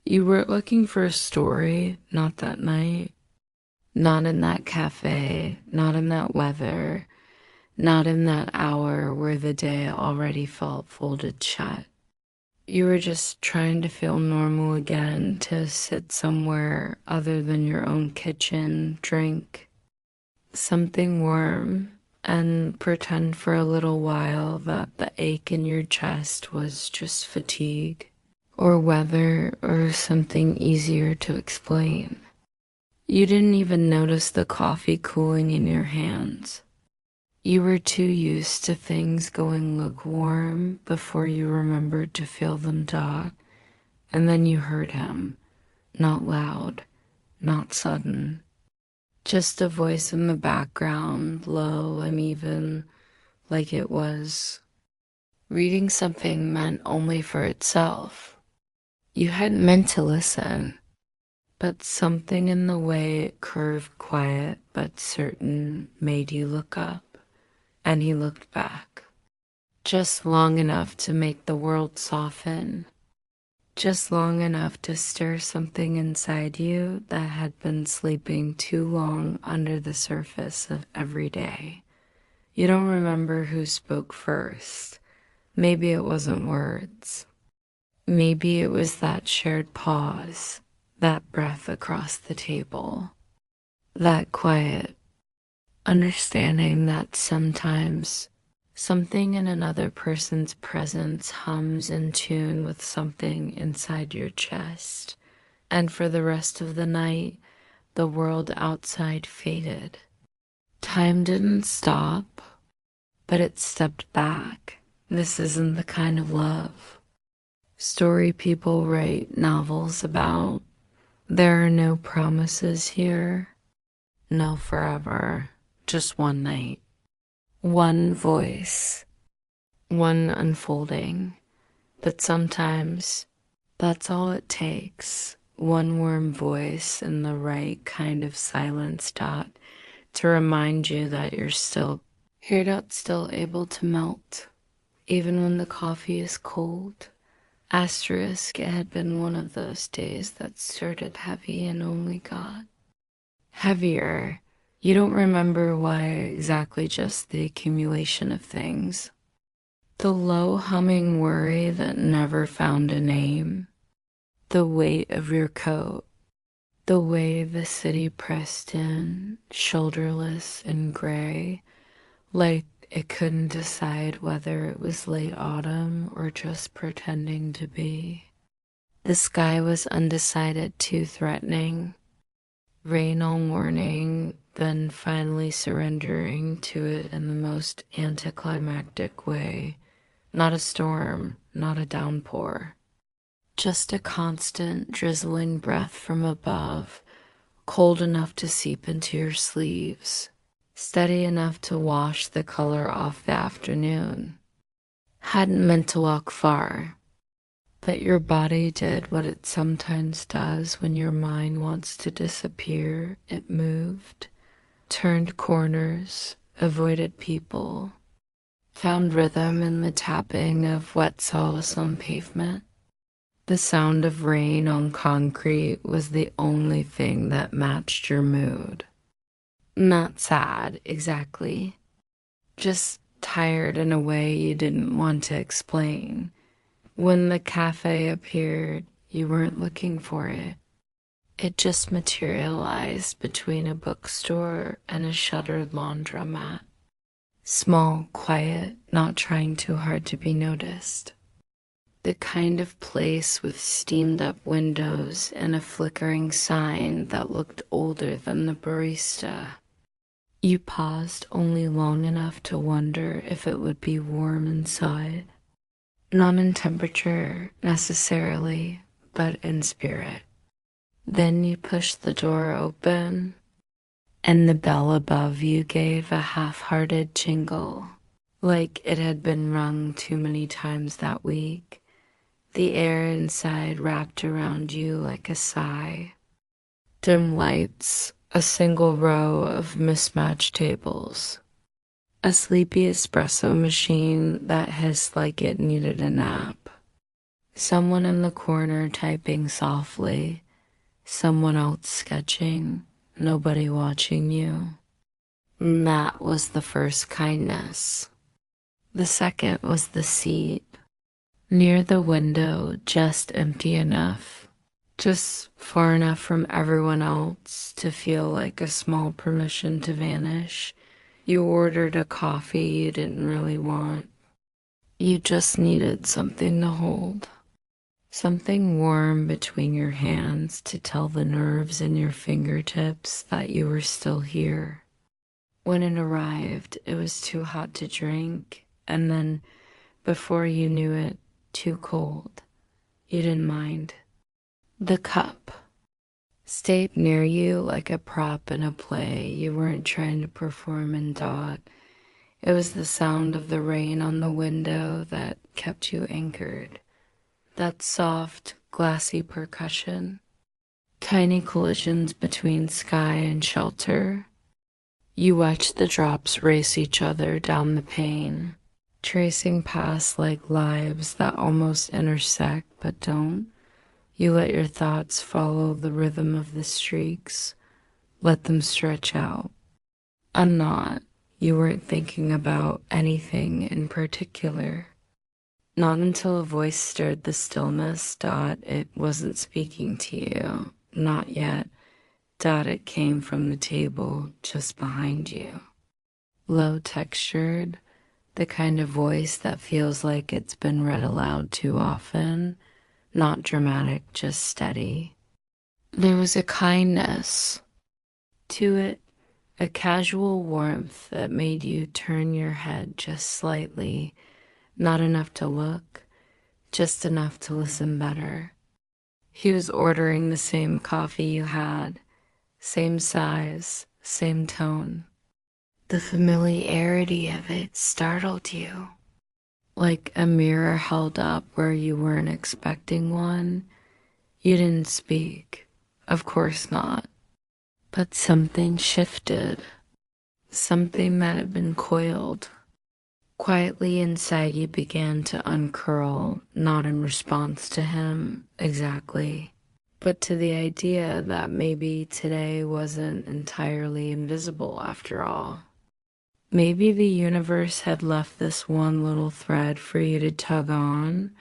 You were looking for a story, not that night, not in that cafe, not in that weather, not in that hour where the day already felt folded shut. You were just trying to feel normal again, to sit somewhere other than your own kitchen, drink something warm, and pretend for a little while that the ache in your chest was just fatigue, or weather, or something easier to explain. You didn't even notice the coffee cooling in your hands. You were too used to things going lukewarm before you remembered to feel them thaw, and then you heard him, not loud, not sudden, just a voice in the background, low and even, like it was reading something meant only for itself. You hadn't meant to listen, but something in the way it curved quiet but certain made you look up. And he looked back, just long enough to make the world soften, just long enough to stir something inside you that had been sleeping too long under the surface of every day. You don't remember who spoke first. Maybe it wasn't words. Maybe it was that shared pause, that breath across the table, that quiet understanding that sometimes something in another person's presence hums in tune with something inside your chest, and for the rest of the night, the world outside faded. Time didn't stop, but it stepped back. This isn't the kind of love story people write novels about. There are no promises here, no forever. Just one night, one voice, one unfolding. But sometimes that's all it takes. One warm voice and the right kind of silence dot to remind you that you're still still able to melt, even when the coffee is cold. Asterisk, it had been one of those days that started heavy and only got heavier. You don't remember why exactly, just the accumulation of things. The low humming worry that never found a name. The weight of your coat. The way the city pressed in, shoulderless and gray, like it couldn't decide whether it was late autumn or just pretending to be. The sky was undecided, too threatening. Rain all morning, then finally surrendering to it in the most anticlimactic way. Not a storm, not a downpour. Just a constant drizzling breath from above, cold enough to seep into your sleeves, steady enough to wash the color off the afternoon. Hadn't meant to walk far, but your body did what it sometimes does when your mind wants to disappear. It moved, turned corners, avoided people, found rhythm in the tapping of wet soles on pavement. The sound of rain on concrete was the only thing that matched your mood. Not sad, exactly. Just tired in a way you didn't want to explain. When the cafe appeared, you weren't looking for it. It just materialized between a bookstore and a shuttered laundromat. Small, quiet, not trying too hard to be noticed. The kind of place with steamed up windows and a flickering sign that looked older than the barista. You paused only long enough to wonder if it would be warm inside. Not in temperature necessarily, but in spirit. Then you pushed the door open, and the bell above you gave a half-hearted jingle, like it had been rung too many times that week. The air inside wrapped around you like a sigh. Dim lights, a single row of mismatched tables, a sleepy espresso machine that hissed like it needed a nap. Someone in the corner typing softly, someone else sketching, nobody watching you. And that was the first kindness. The second was the seat near the window, just empty enough, just far enough from everyone else to feel like a small permission to vanish. You ordered a coffee you didn't really want. You just needed something to hold. Something warm between your hands to tell the nerves in your fingertips that you were still here. When it arrived, it was too hot to drink, and then, before you knew it, too cold. You didn't mind. The cup stayed near you like a prop in a play you weren't trying to perform in dot. It was the sound of the rain on the window that kept you anchored. That soft, glassy percussion. Tiny collisions between sky and shelter. You watched the drops race each other down the pane, tracing past like lives that almost intersect but don't. You let your thoughts follow the rhythm of the streaks, let them stretch out. And not, you weren't thinking about anything in particular. Not until a voice stirred the stillness, it wasn't speaking to you. Not yet. It came from the table just behind you. Low textured, the kind of voice that feels like it's been read aloud too often. Not dramatic, just steady. There was a kindness to it, a casual warmth that made you turn your head just slightly, not enough to look, just enough to listen better. He was ordering the same coffee you had, same size, same tone. The familiarity of it startled you, like a mirror held up where you weren't expecting one. You didn't speak, of course not, but something shifted, something that had been coiled. Quietly inside you began to uncurl, not in response to him exactly, but to the idea that maybe today wasn't entirely invisible after all. Maybe the universe had left this one little thread for you to tug on.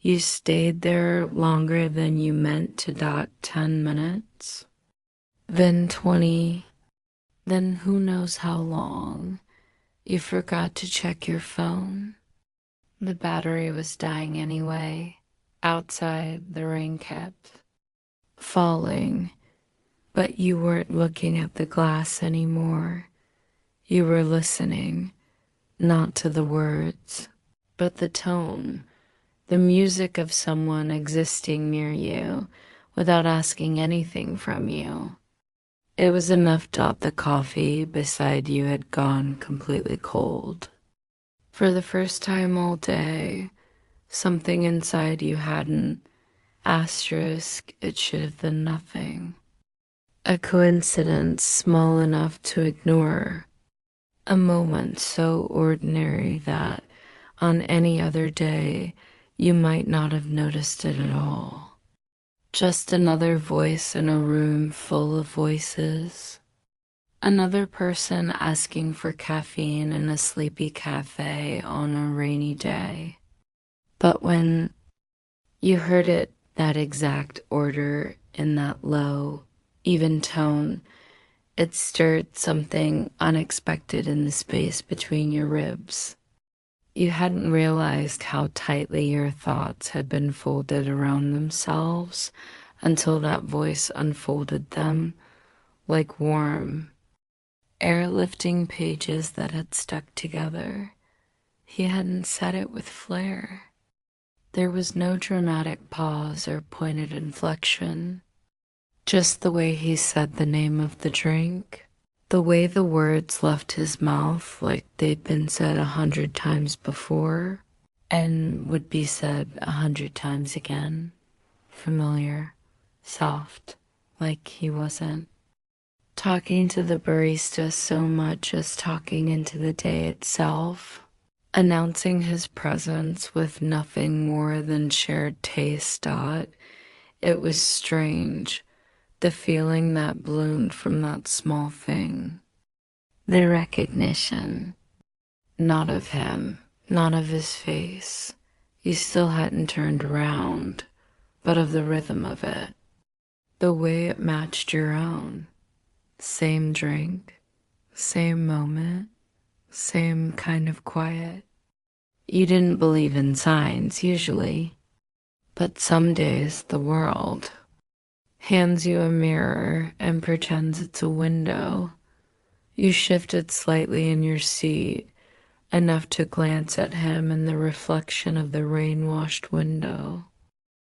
You stayed there longer than you meant to. 10 minutes, then 20, then who knows how long. You forgot to check your phone. The battery was dying anyway. Outside, the rain kept falling, but you weren't looking at the glass anymore. You were listening, not to the words, but the tone, the music of someone existing near you without asking anything from you. It was enough. The coffee beside you had gone completely cold. For the first time all day, something inside you hadn't. Asterisk, it should have been nothing. A coincidence small enough to ignore. A moment so ordinary that on any other day you might not have noticed it at all. Just another voice in a room full of voices. Another person asking for caffeine in a sleepy cafe on a rainy day. But when you heard it, that exact order in that low, even tone, it stirred something unexpected in the space between your ribs. You hadn't realized how tightly your thoughts had been folded around themselves until that voice unfolded them like warm, airlifting pages that had stuck together. He hadn't said it with flair. There was no dramatic pause or pointed inflection. Just the way he said the name of the drink, the way the words left his mouth like they'd been said 100 times before and would be said 100 times again. Familiar, soft, like he wasn't talking to the barista so much as talking into the day itself. announcing his presence with nothing more than shared taste. It was strange, the feeling that bloomed from that small thing. The recognition, not of him, not of his face. You still hadn't turned around, but of the rhythm of it, the way it matched your own. Same drink, same moment, same kind of quiet. You didn't believe in signs usually, but some days the world hands you a mirror and pretends it's a window. You shifted slightly in your seat, enough to glance at him in the reflection of the rain-washed window.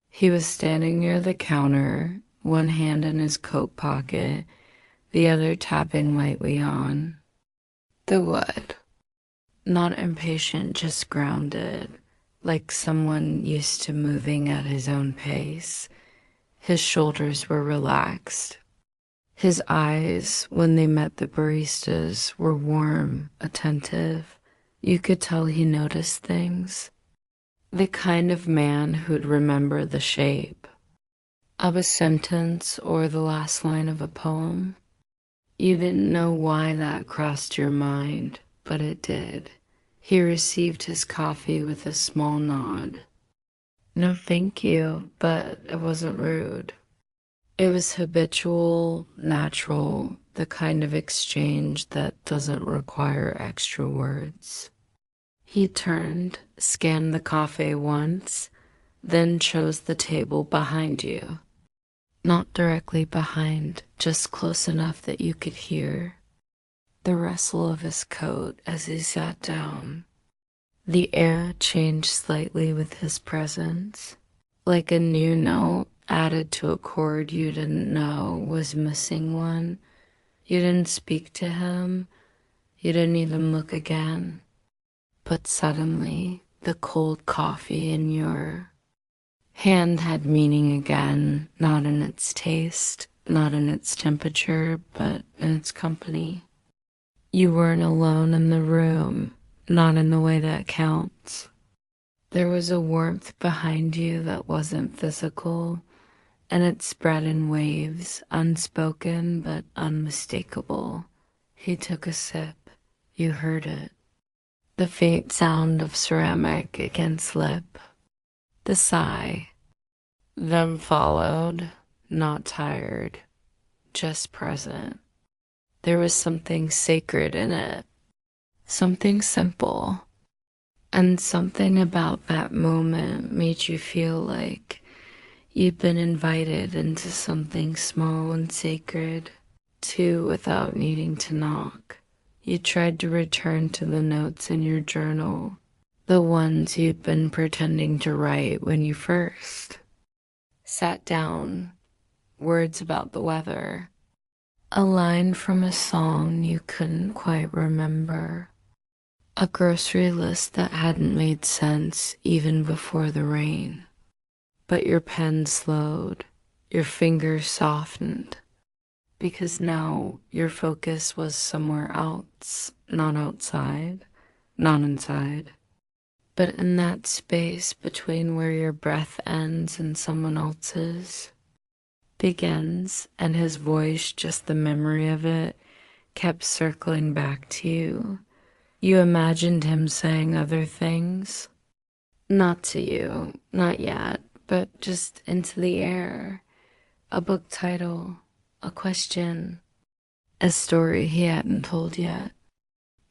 He was standing near the counter, one hand in his coat pocket, the other tapping lightly on the wood. Not impatient, just grounded, like someone used to moving at his own pace. His shoulders were relaxed. His eyes, when they met the barista's, were warm, attentive. You could tell he noticed things. The kind of man who'd remember the shape of a sentence or the last line of a poem. You didn't know why that crossed your mind, but it did. He received his coffee with a small nod. No, thank you, but it wasn't rude. It was habitual, natural, the kind of exchange that doesn't require extra words. He turned, scanned the cafe once, then chose the table behind you. Not directly behind, just close enough that you could hear the rustle of his coat as he sat down. The air changed slightly with his presence, like a new note added to a chord you didn't know was missing one. You didn't speak to him, you didn't even look again. But suddenly, the cold coffee in your hand had meaning again, not in its taste, not in its temperature, but in its company. You weren't alone in the room, not in the way that counts. There was a warmth behind you that wasn't physical, and it spread in waves, unspoken but unmistakable. He took a sip. You heard it. The faint sound of ceramic against lip. The sigh. Then followed, not tired, just present. There was something sacred in it, something simple, and something about that moment made you feel like you'd been invited into something small and sacred, too, without needing to knock. You tried to return to the notes in your journal, the ones you'd been pretending to write when you first sat down, words about the weather, a line from a song you couldn't quite remember, a grocery list that hadn't made sense even before the rain. But your pen slowed, your fingers softened, because now your focus was somewhere else, not outside, not inside, but in that space between where your breath ends and someone else's begins, and his voice, just the memory of it, kept circling back to you. You imagined him saying other things, not to you, not yet, but just into the air. A book title, a question, a story he hadn't told yet.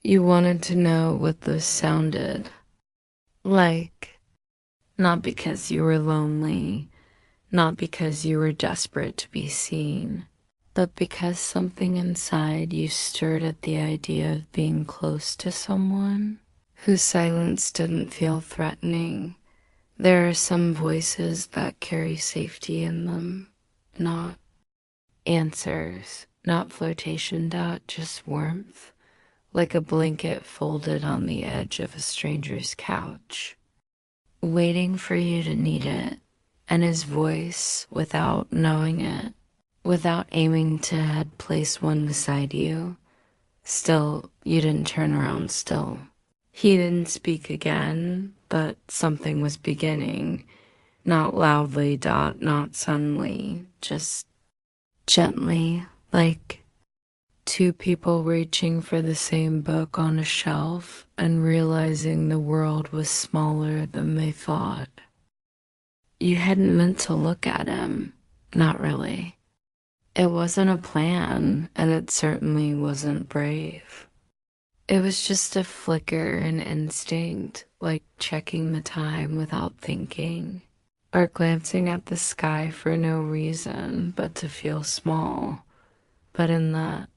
You wanted to know what those sounded like, not because you were lonely, not because you were desperate to be seen, but because something inside you stirred at the idea of being close to someone whose silence didn't feel threatening. There are some voices that carry safety in them, not answers, not flirtation, just warmth, like a blanket folded on the edge of a stranger's couch, waiting for you to need it. And his voice, without knowing it, without aiming to had placed one beside you, still, you didn't turn around still. He didn't speak again, but something was beginning. Not loudly, not suddenly, just gently, like two people reaching for the same book on a shelf and realizing the world was smaller than they thought. You hadn't meant to look at him. Not really. It wasn't a plan, and it certainly wasn't brave. It was just a flicker, an instinct, like checking the time without thinking, or glancing at the sky for no reason but to feel small. But in that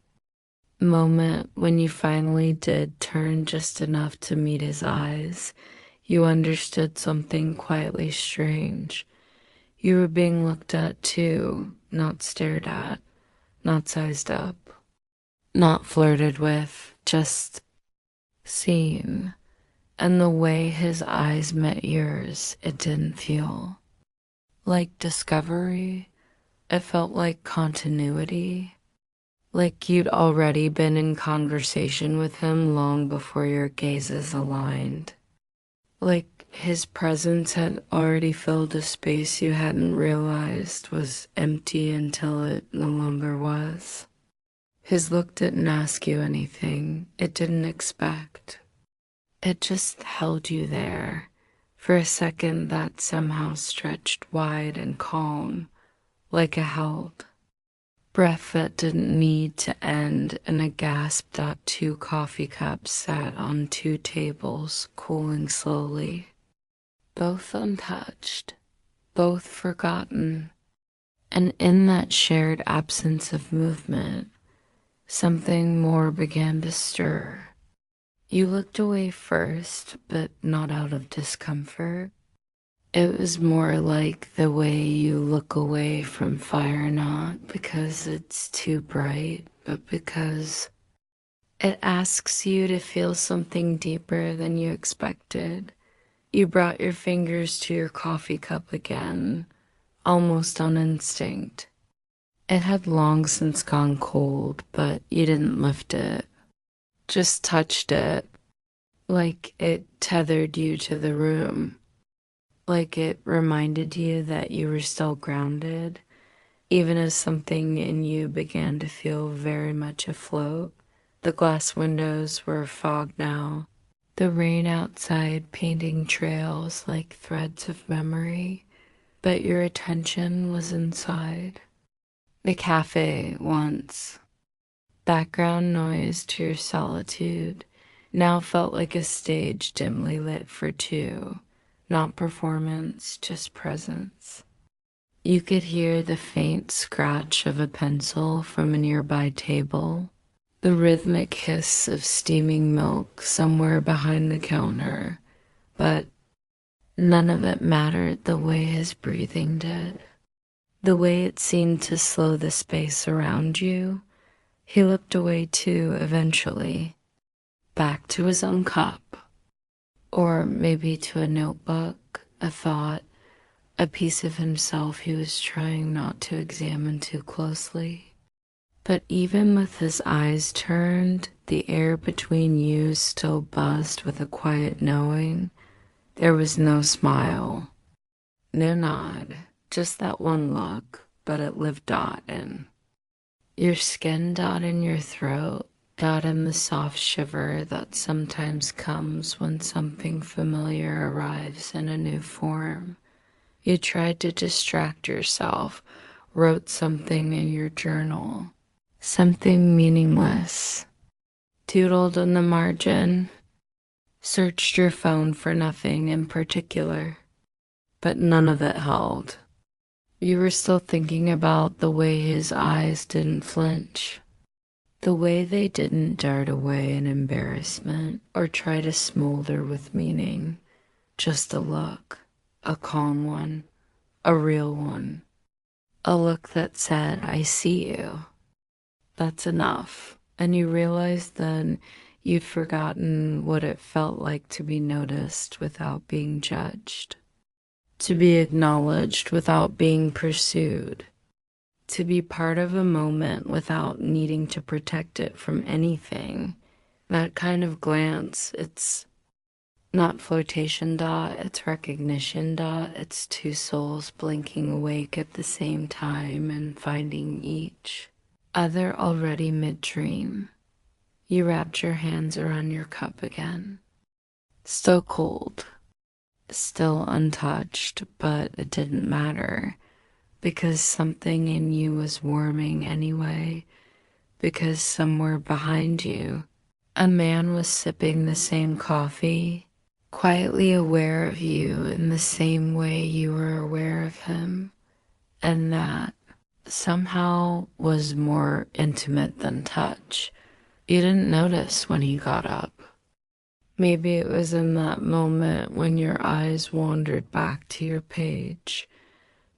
moment when you finally did turn just enough to meet his eyes, you understood something quietly strange. You were being looked at too, not stared at, not sized up, not flirted with, just seen. And the way his eyes met yours, it didn't feel like discovery. It felt like continuity. Like you'd already been in conversation with him long before your gazes aligned. Like his presence had already filled a space you hadn't realized was empty until it no longer was. His look didn't ask you anything, it didn't expect. It just held you there for a second that somehow stretched wide and calm, like a held breath that didn't need to end, and a gasp that two coffee cups sat on two tables, cooling slowly. Both untouched, both forgotten, and in that shared absence of movement, something more began to stir. You looked away first, but not out of discomfort. It was more like the way you look away from fire, not because it's too bright, but because it asks you to feel something deeper than you expected. You brought your fingers to your coffee cup again, almost on instinct. It had long since gone cold, but you didn't lift it, just touched it, like it tethered you to the room. Like it reminded you that you were still grounded, even as something in you began to feel very much afloat. The glass windows were fogged now, the rain outside painting trails like threads of memory, but your attention was inside. The cafe once, background noise to your solitude, now felt like a stage dimly lit for two. Not performance, just presence. You could hear the faint scratch of a pencil from a nearby table, the rhythmic hiss of steaming milk somewhere behind the counter, but none of it mattered the way his breathing did, the way it seemed to slow the space around you. He looked away too eventually, back to his own cup. Or maybe to a notebook, a thought, a piece of himself he was trying not to examine too closely. But even with his eyes turned, the air between you still buzzed with a quiet knowing. There was no smile, no nod, just that one look, but it lived in. Your skin in your throat, in the soft shiver that sometimes comes when something familiar arrives in a new form. You tried to distract yourself, wrote something in your journal, something meaningless, doodled on the margin, searched your phone for nothing in particular, but none of it held. You were still thinking about the way his eyes didn't flinch, the way they didn't dart away in embarrassment or try to smolder with meaning. Just a look, a calm one, a real one. A look that said, I see you. That's enough. And you realized then you'd forgotten what it felt like to be noticed without being judged, to be acknowledged without being pursued, to be part of a moment without needing to protect it from anything. That kind of glance, it's Not flotation dot, it's recognition dot. It's two souls blinking awake at the same time and finding each other already mid-dream. You wrapped your hands around your cup again. Still cold, still untouched, but it didn't matter because something in you was warming anyway, because somewhere behind you, a man was sipping the same coffee, quietly aware of you in the same way you were aware of him, and that somehow was more intimate than touch. You didn't notice when he got up. Maybe it was in that moment when your eyes wandered back to your page,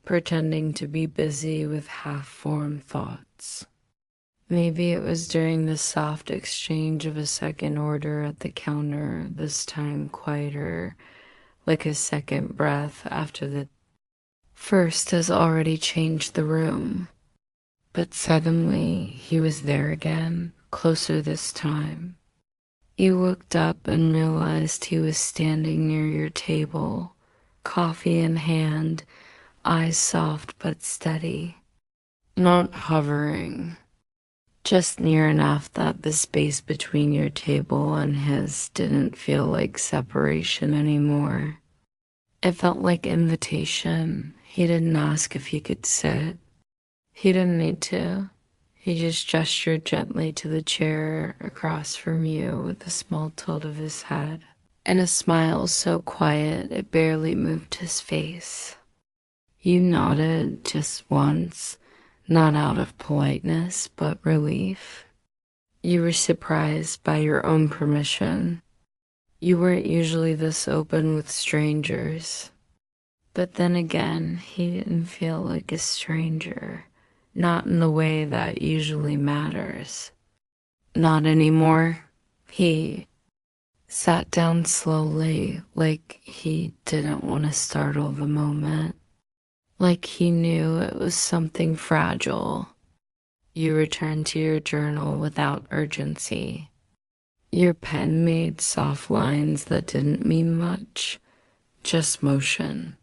pretending to be busy with half-formed thoughts. Maybe it was during the soft exchange of a second order at the counter, this time quieter, like a second breath after the first has already changed the room. But suddenly he was there again, closer this time. You looked up and realized he was standing near your table, coffee in hand, eyes soft but steady, not hovering, just near enough that the space between your table and his didn't feel like separation anymore. It felt like invitation. He didn't ask if he could sit. He didn't need to. He just gestured gently to the chair across from you with a small tilt of his head and a smile so quiet it barely moved his face. You nodded just once, not out of politeness, but relief. You were surprised by your own permission. You weren't usually this open with strangers. But then again, he didn't feel like a stranger. Not in the way that usually matters. Not anymore. He sat down slowly, like he didn't want to startle the moment. Like he knew it was something fragile. You returned to your journal without urgency. Your pen made soft lines that didn't mean much, just motion.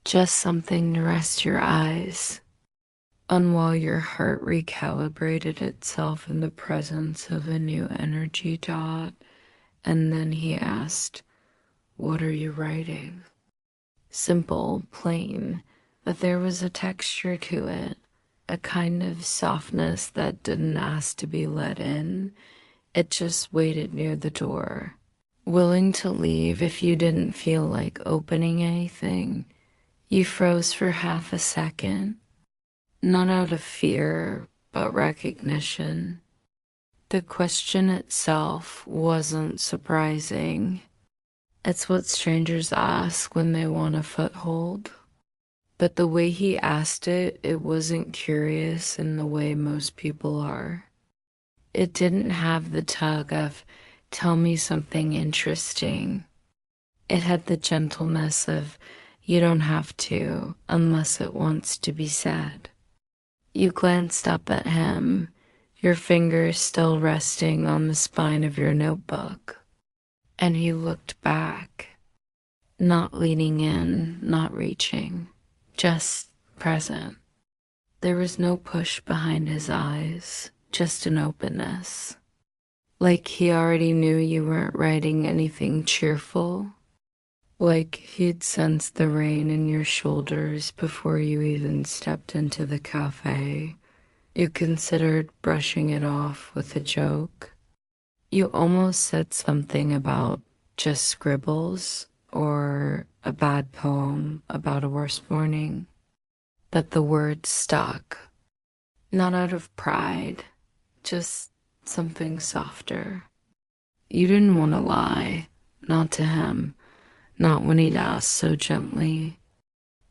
Just something to rest your eyes. And while your heart recalibrated itself in the presence of a new energy dot, and then he asked, "What are you writing?" Simple, plain, but there was a texture to it, a kind of softness that didn't ask to be let in. It just waited near the door, willing to leave if you didn't feel like opening anything. You froze for half a second. Not out of fear, but recognition. The question itself wasn't surprising. It's what strangers ask when they want a foothold. But the way he asked it, it wasn't curious in the way most people are. It didn't have the tug of, "Tell me something interesting." It had the gentleness of, "You don't have to, unless it wants to be said." You glanced up at him, your fingers still resting on the spine of your notebook, and he looked back, not leaning in, not reaching, just present. There was no push behind his eyes, just an openness, like he already knew you weren't writing anything cheerful, like he'd sensed the rain in your shoulders before you even stepped into the café. You considered brushing it off with a joke. You almost said something about just scribbles or a bad poem about a worse morning. But the words stuck, not out of pride, just something softer. You didn't want to lie, not to him. Not when he'd asked so gently.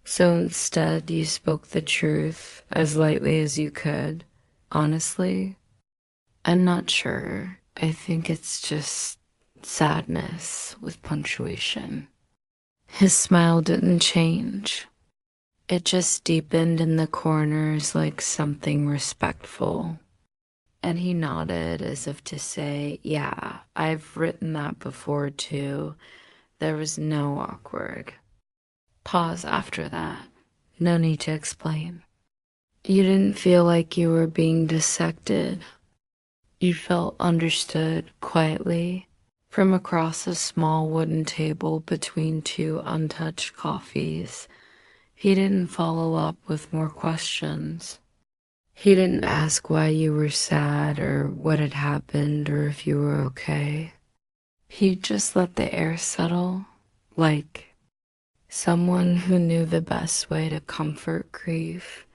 So instead, you spoke the truth as lightly as you could. Honestly, I'm not sure. I think it's just sadness with punctuation. His smile didn't change. It just deepened in the corners like something respectful. And he nodded as if to say, "Yeah, I've written that before too. There was no awkward pause after that. No need to explain. You didn't feel like you were being dissected. You felt understood quietly from across a small wooden table between two untouched coffees. He didn't follow up with more questions. He didn't ask why you were sad or what had happened or if you were okay. He just let the air settle, like someone who knew the best way to comfort grief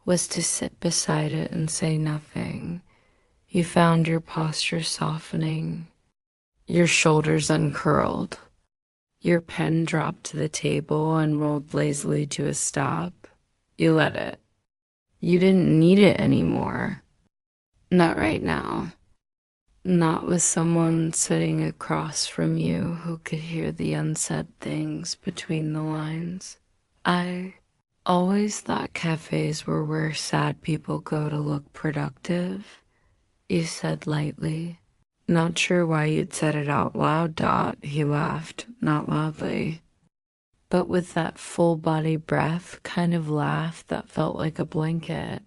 was to sit beside it and say nothing. You found your posture softening, your shoulders uncurled, your pen dropped to the table and rolled lazily to a stop. You let it. You didn't need it anymore. Not right now. Not with someone sitting across from you who could hear the unsaid things between the lines. I always thought cafes were where sad people go to look productive, you said lightly. Not sure why you'd said it out loud, Dot. He laughed, not loudly, but with that full body breath kind of laugh that felt like a blanket.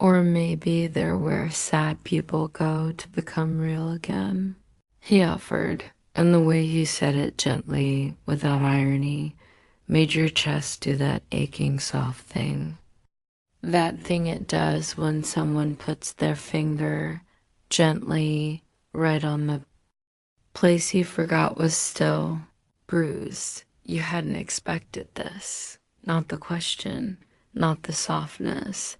Or maybe they're where sad people go to become real again. He offered, and the way he said it gently, without irony, made your chest do that aching soft thing. That thing it does when someone puts their finger gently right on the place you forgot was still bruised. You hadn't expected this. Not the question, not the softness,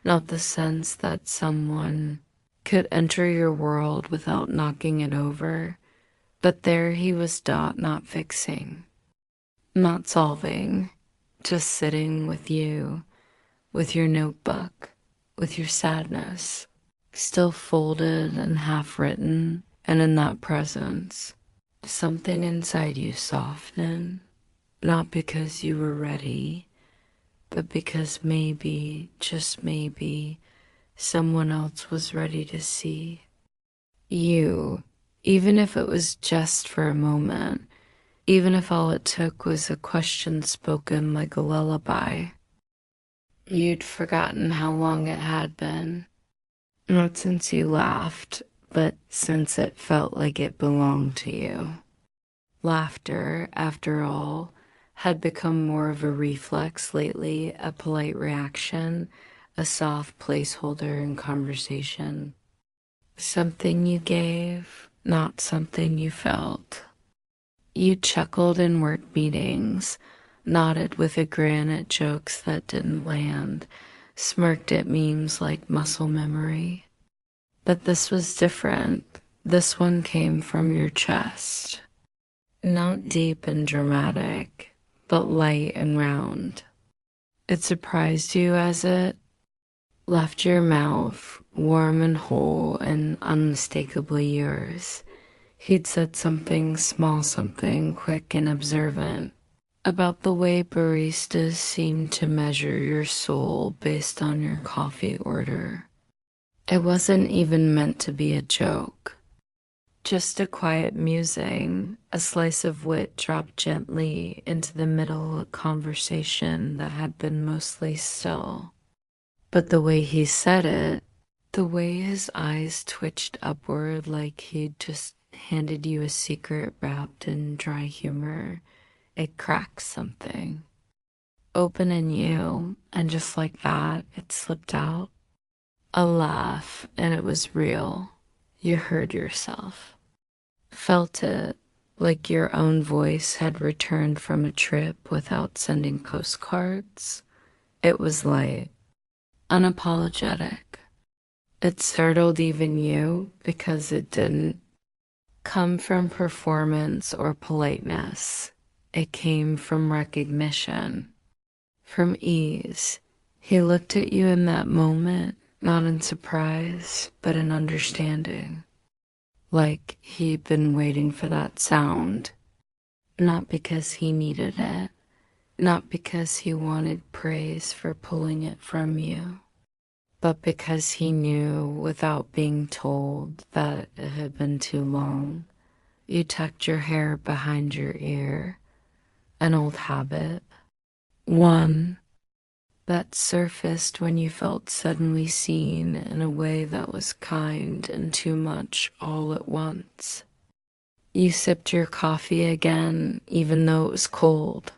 not the sense that someone could enter your world without knocking it over. But there he was, Dot, not fixing, not solving, just sitting with you, with your notebook, with your sadness, still folded and half written, and in that presence, something inside you softened, not because you were ready, but because maybe, just maybe, someone else was ready to see you, even if it was just for a moment, even if all it took was a question spoken like a lullaby. You'd forgotten how long it had been. Not since you laughed, but since it felt like it belonged to you. Laughter, after all, had become more of a reflex lately, a polite reaction, a soft placeholder in conversation. Something you gave, not something you felt. You chuckled in work meetings, nodded with a grin at jokes that didn't land, smirked at memes like muscle memory. But this was different. This one came from your chest. Not deep and dramatic, but light and round. It surprised you as it left your mouth, warm and whole and unmistakably yours. He'd said something small, something quick and observant, about the way baristas seem to measure your soul based on your coffee order. It wasn't even meant to be a joke. Just a quiet musing, a slice of wit dropped gently into the middle of a conversation that had been mostly still. But the way he said it, the way his eyes twitched upward like he'd just handed you a secret wrapped in dry humor, it cracked something. Open in you, and just like that, it slipped out. A laugh, and it was real. You heard yourself. Felt it, like your own voice had returned from a trip without sending postcards. It was light, unapologetic. It startled even you because it didn't come from performance or politeness. It came from recognition, from ease. He looked at you in that moment, not in surprise, but in understanding. Like he'd been waiting for that sound, not because he needed it, not because he wanted praise for pulling it from you, but because he knew without being told that it had been too long, You tucked your hair behind your ear, an old habit, one that surfaced when you felt suddenly seen in a way that was kind and too much all at once. You sipped your coffee again, even though it was cold.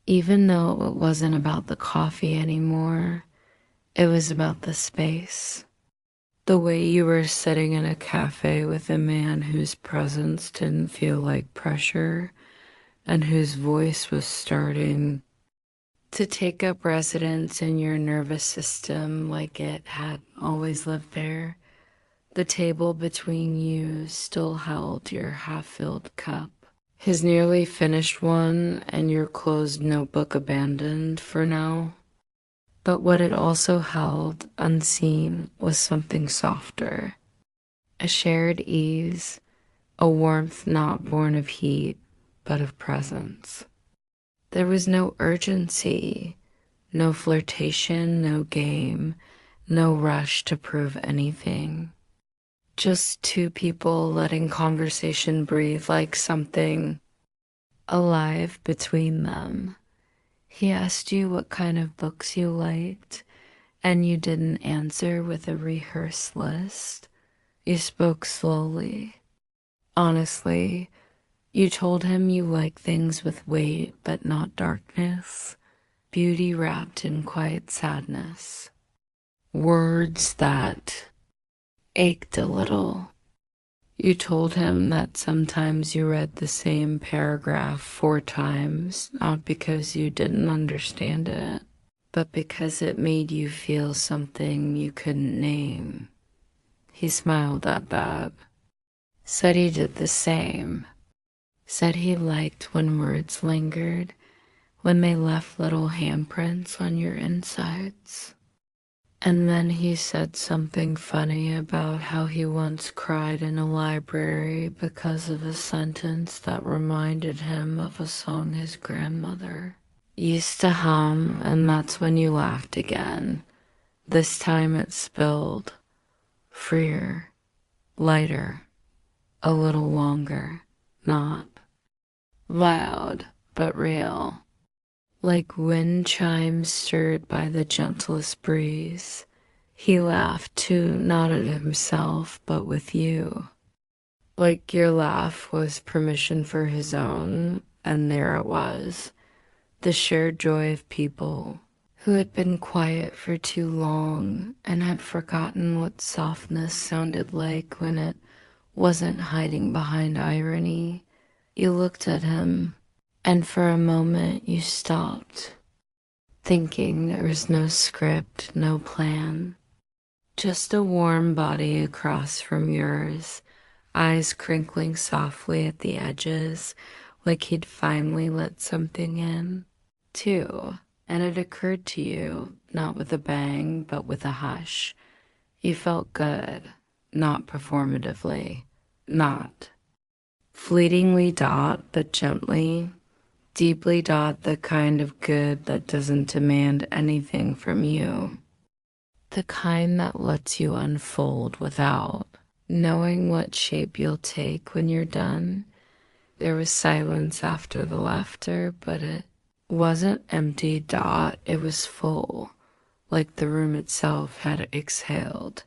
Even though it wasn't about the coffee anymore, it was about the space. The way you were sitting in a cafe with a man whose presence didn't feel like pressure and whose voice was starting to take up residence in your nervous system like it had always lived there. The table between you still held your half-filled cup, his nearly finished one, and your closed notebook abandoned for now. But what it also held, unseen, was something softer. A shared ease, a warmth not born of heat, but of presence. There was no urgency, no flirtation, no game, no rush to prove anything. Just two people letting conversation breathe like something alive between them. He asked you what kind of books you liked, and you didn't answer with a rehearsed list. You spoke slowly. Honestly, you told him you like things with weight but not darkness, beauty wrapped in quiet sadness. Words that ached a little. You told him that sometimes you read the same paragraph 4 times, not because you didn't understand it, but because it made you feel something you couldn't name. He smiled at that, said he did the same, said he liked when words lingered, when they left little handprints on your insides. And then he said something funny about how he once cried in a library because of a sentence that reminded him of a song his grandmother used to hum, and that's when you laughed again. This time it spilled, freer, lighter, a little longer, not loud, but real. Like wind chimes stirred by the gentlest breeze. He laughed too, not at himself, but with you. Like your laugh was permission for his own, and there it was. The shared joy of people who had been quiet for too long and had forgotten what softness sounded like when it wasn't hiding behind irony. You looked at him, and for a moment you stopped, thinking there was no script, no plan. Just a warm body across from yours, eyes crinkling softly at the edges, like he'd finally let something in, too. And it occurred to you, not with a bang, but with a hush. You felt good, not performatively, not fleetingly but gently, deeply the kind of good that doesn't demand anything from you. The kind that lets you unfold without knowing what shape you'll take when you're done. There was silence after the laughter, but it wasn't empty, it was full, like the room itself had exhaled.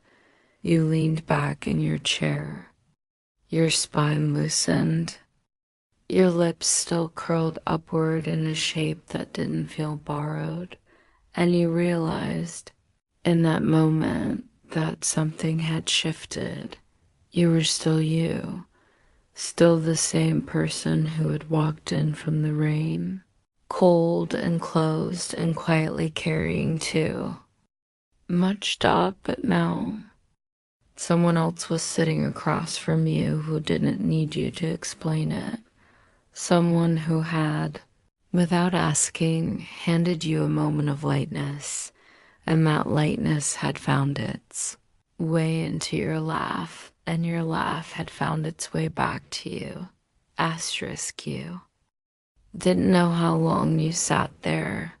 You leaned back in your chair, your spine loosened, your lips still curled upward in a shape that didn't feel borrowed, and you realized in that moment that something had shifted. You were still you, still the same person who had walked in from the rain, cold and closed and quietly carrying too. Much but now someone else was sitting across from you who didn't need you to explain it. Someone who had, without asking, handed you a moment of lightness, and that lightness had found its way into your laugh, and your laugh had found its way back to you. Asterisk you. Didn't know how long you sat there.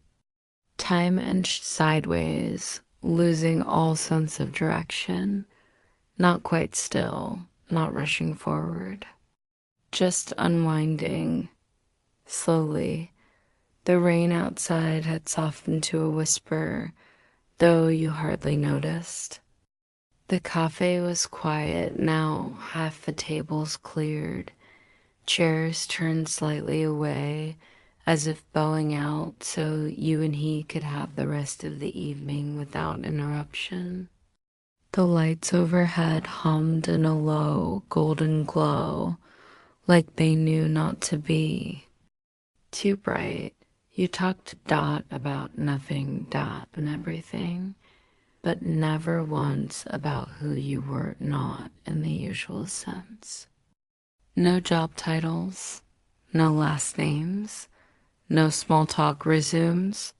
Time inched sideways, losing all sense of direction. Not quite still, not rushing forward. just unwinding. Slowly, the rain outside had softened to a whisper, though you hardly noticed. The cafe was quiet now, half the tables cleared, chairs turned slightly away, as if bowing out so you and he could have the rest of the evening without interruption. The lights overhead hummed in a low, golden glow, like they knew not to be. Too bright. You talked to Dot about nothing, Dot, and everything, but never once about who you were not in the usual sense. No job titles, no last names, no small talk resumes.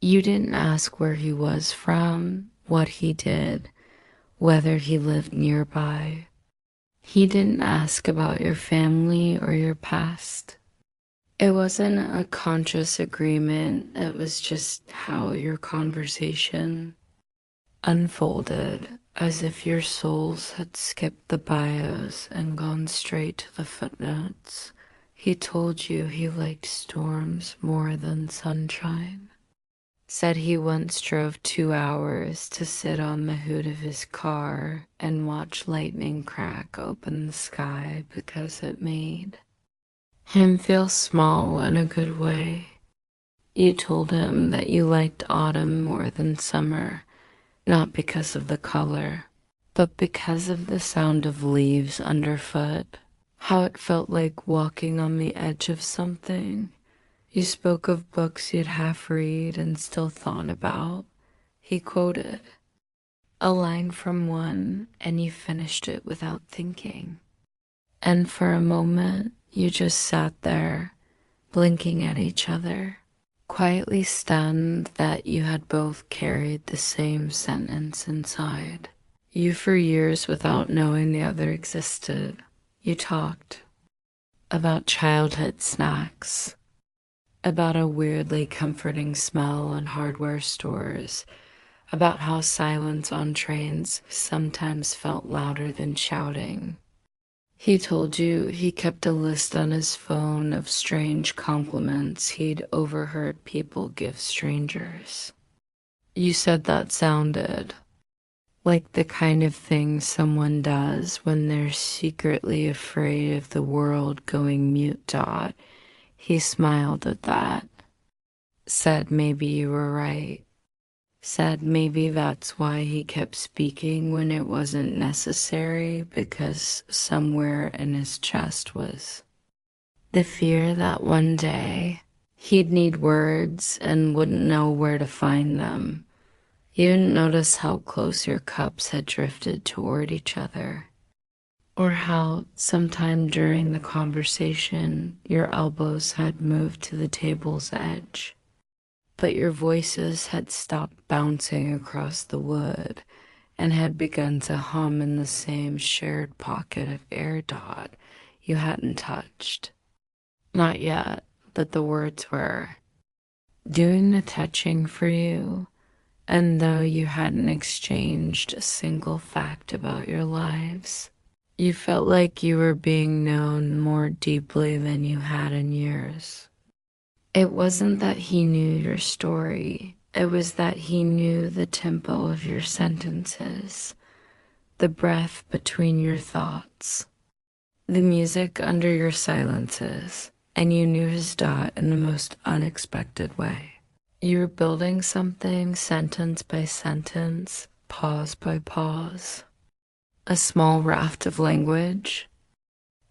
You didn't ask where he was from, what he did, whether he lived nearby. He didn't ask about your family or your past. It wasn't a conscious agreement, it was just how your conversation unfolded, as if your souls had skipped the bios and gone straight to the footnotes. He told you he liked storms more than sunshine. Said he once drove 2 hours to sit on the hood of his car and watch lightning crack open the sky because it made him feel small in a good way. You told him that you liked autumn more than summer, not because of the color, but because of the sound of leaves underfoot, how it felt like walking on the edge of something. You spoke of books you'd half read and still thought about. He quoted a line from one, and you finished it without thinking. And for a moment, you just sat there, blinking at each other, quietly stunned that you had both carried the same sentence inside. You for years without knowing the other existed. You talked about childhood snacks, about a weirdly comforting smell in hardware stores, about how silence on trains sometimes felt louder than shouting. He told you he kept a list on his phone of strange compliments he'd overheard people give strangers. You said that sounded like the kind of thing someone does when they're secretly afraid of the world going mute. Dot. He smiled at that, said maybe you were right, said maybe that's why he kept speaking when it wasn't necessary, because somewhere in his chest was the fear that one day he'd need words and wouldn't know where to find them. You didn't notice how close your cups had drifted toward each other, or how sometime during the conversation your elbows had moved to the table's edge, but your voices had stopped bouncing across the wood and had begun to hum in the same shared pocket of air. Dot you hadn't touched. Not yet, but the words were doing the touching for you, and though you hadn't exchanged a single fact about your lives, you felt like you were being known more deeply than you had in years. It wasn't that he knew your story, it was that he knew the tempo of your sentences, the breath between your thoughts, the music under your silences, and you knew his. Dot in the most unexpected way. You were building something sentence by sentence, pause by pause. A small raft of language,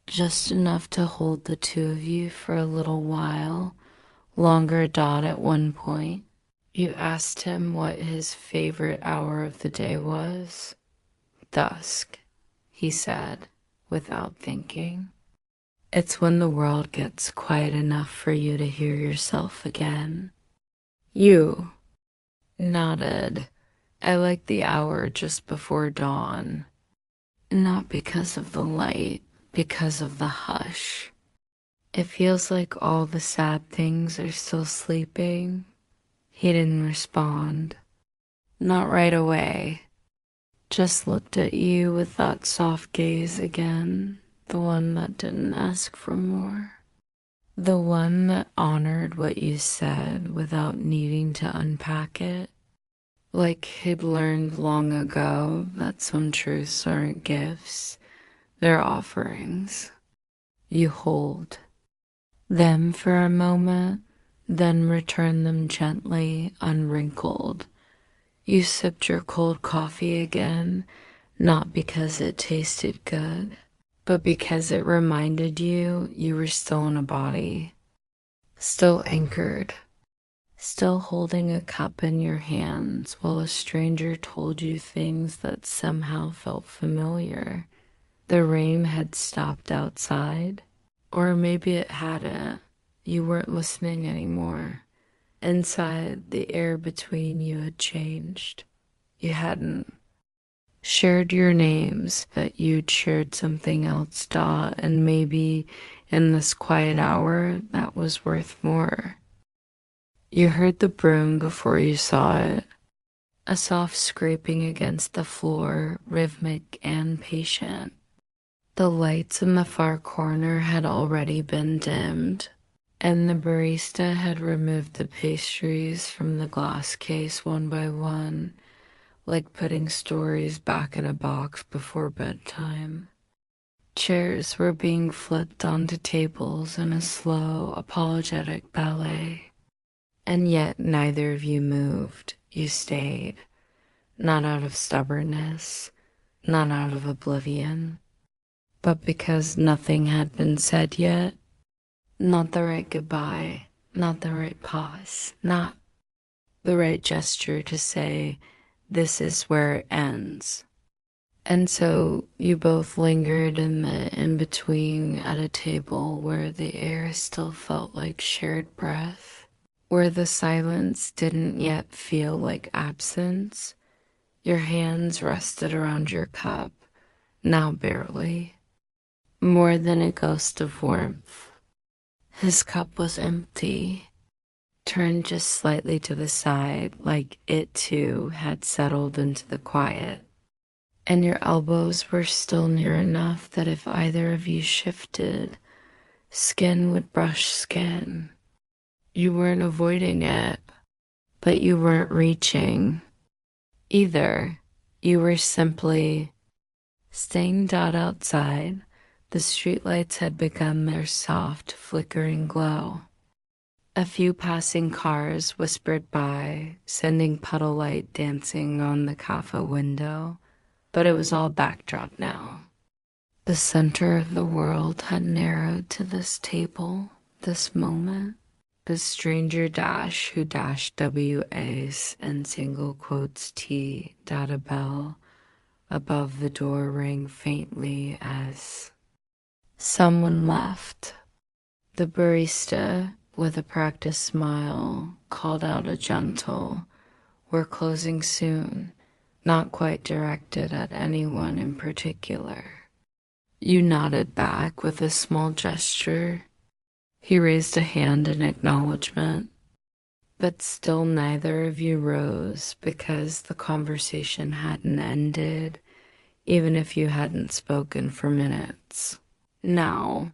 just enough to hold the two of you for a little while, longer. Dot at one point, you asked him what his favorite hour of the day was. Dusk, he said, without thinking. It's when the world gets quiet enough for you to hear yourself again. You nodded. I like the hour just before dawn. Not because of the light, because of the hush. It feels like all the sad things are still sleeping. He didn't respond. Not right away. Just looked at you with that soft gaze again. The one that didn't ask for more. The one that honored what you said without needing to unpack it. Like he'd learned long ago that some truths aren't gifts, they're offerings. You hold them for a moment, then return them gently, unwrinkled. You sipped your cold coffee again, not because it tasted good, but because it reminded you you were still in a body, still anchored, still holding a cup in your hands while a stranger told you things that somehow felt familiar. The rain had stopped outside, or maybe it hadn't. You weren't listening anymore. Inside, the air between you had changed. You hadn't shared your names, but you'd shared something else, Dot, and maybe in this quiet hour, that was worth more. You heard the broom before you saw it, a soft scraping against the floor, rhythmic and patient. The lights in the far corner had already been dimmed, and the barista had removed the pastries from the glass case one by one, like putting stories back in a box before bedtime. Chairs were being flipped onto tables in a slow, apologetic ballet. And yet neither of you moved. You stayed. Not out of stubbornness, not out of oblivion, but because nothing had been said yet. Not the right goodbye, not the right pause, not the right gesture to say, this is where it ends. And so you both lingered in the in-between at a table where the air still felt like shared breath, where the silence didn't yet feel like absence. Your hands rested around your cup, now barely, more than a ghost of warmth. His cup was empty, turned just slightly to the side, like it too had settled into the quiet. And your elbows were still near enough that if either of you shifted, skin would brush skin. You weren't avoiding it, but you weren't reaching either. You were simply staying. Outside, the streetlights had begun their soft, flickering glow. A few passing cars whispered by, sending puddle light dancing on the café window. But it was all backdrop now. The center of the world had narrowed to this table, this moment. The stranger dash who dashed WAs and single quotes T. A bell above the door rang faintly as someone left. The barista, with a practiced smile, called out a gentle, "We're closing soon," not quite directed at anyone in particular. You nodded back with a small gesture. He raised a hand in acknowledgement, but still neither of you rose because the conversation hadn't ended, even if you hadn't spoken for minutes. Now,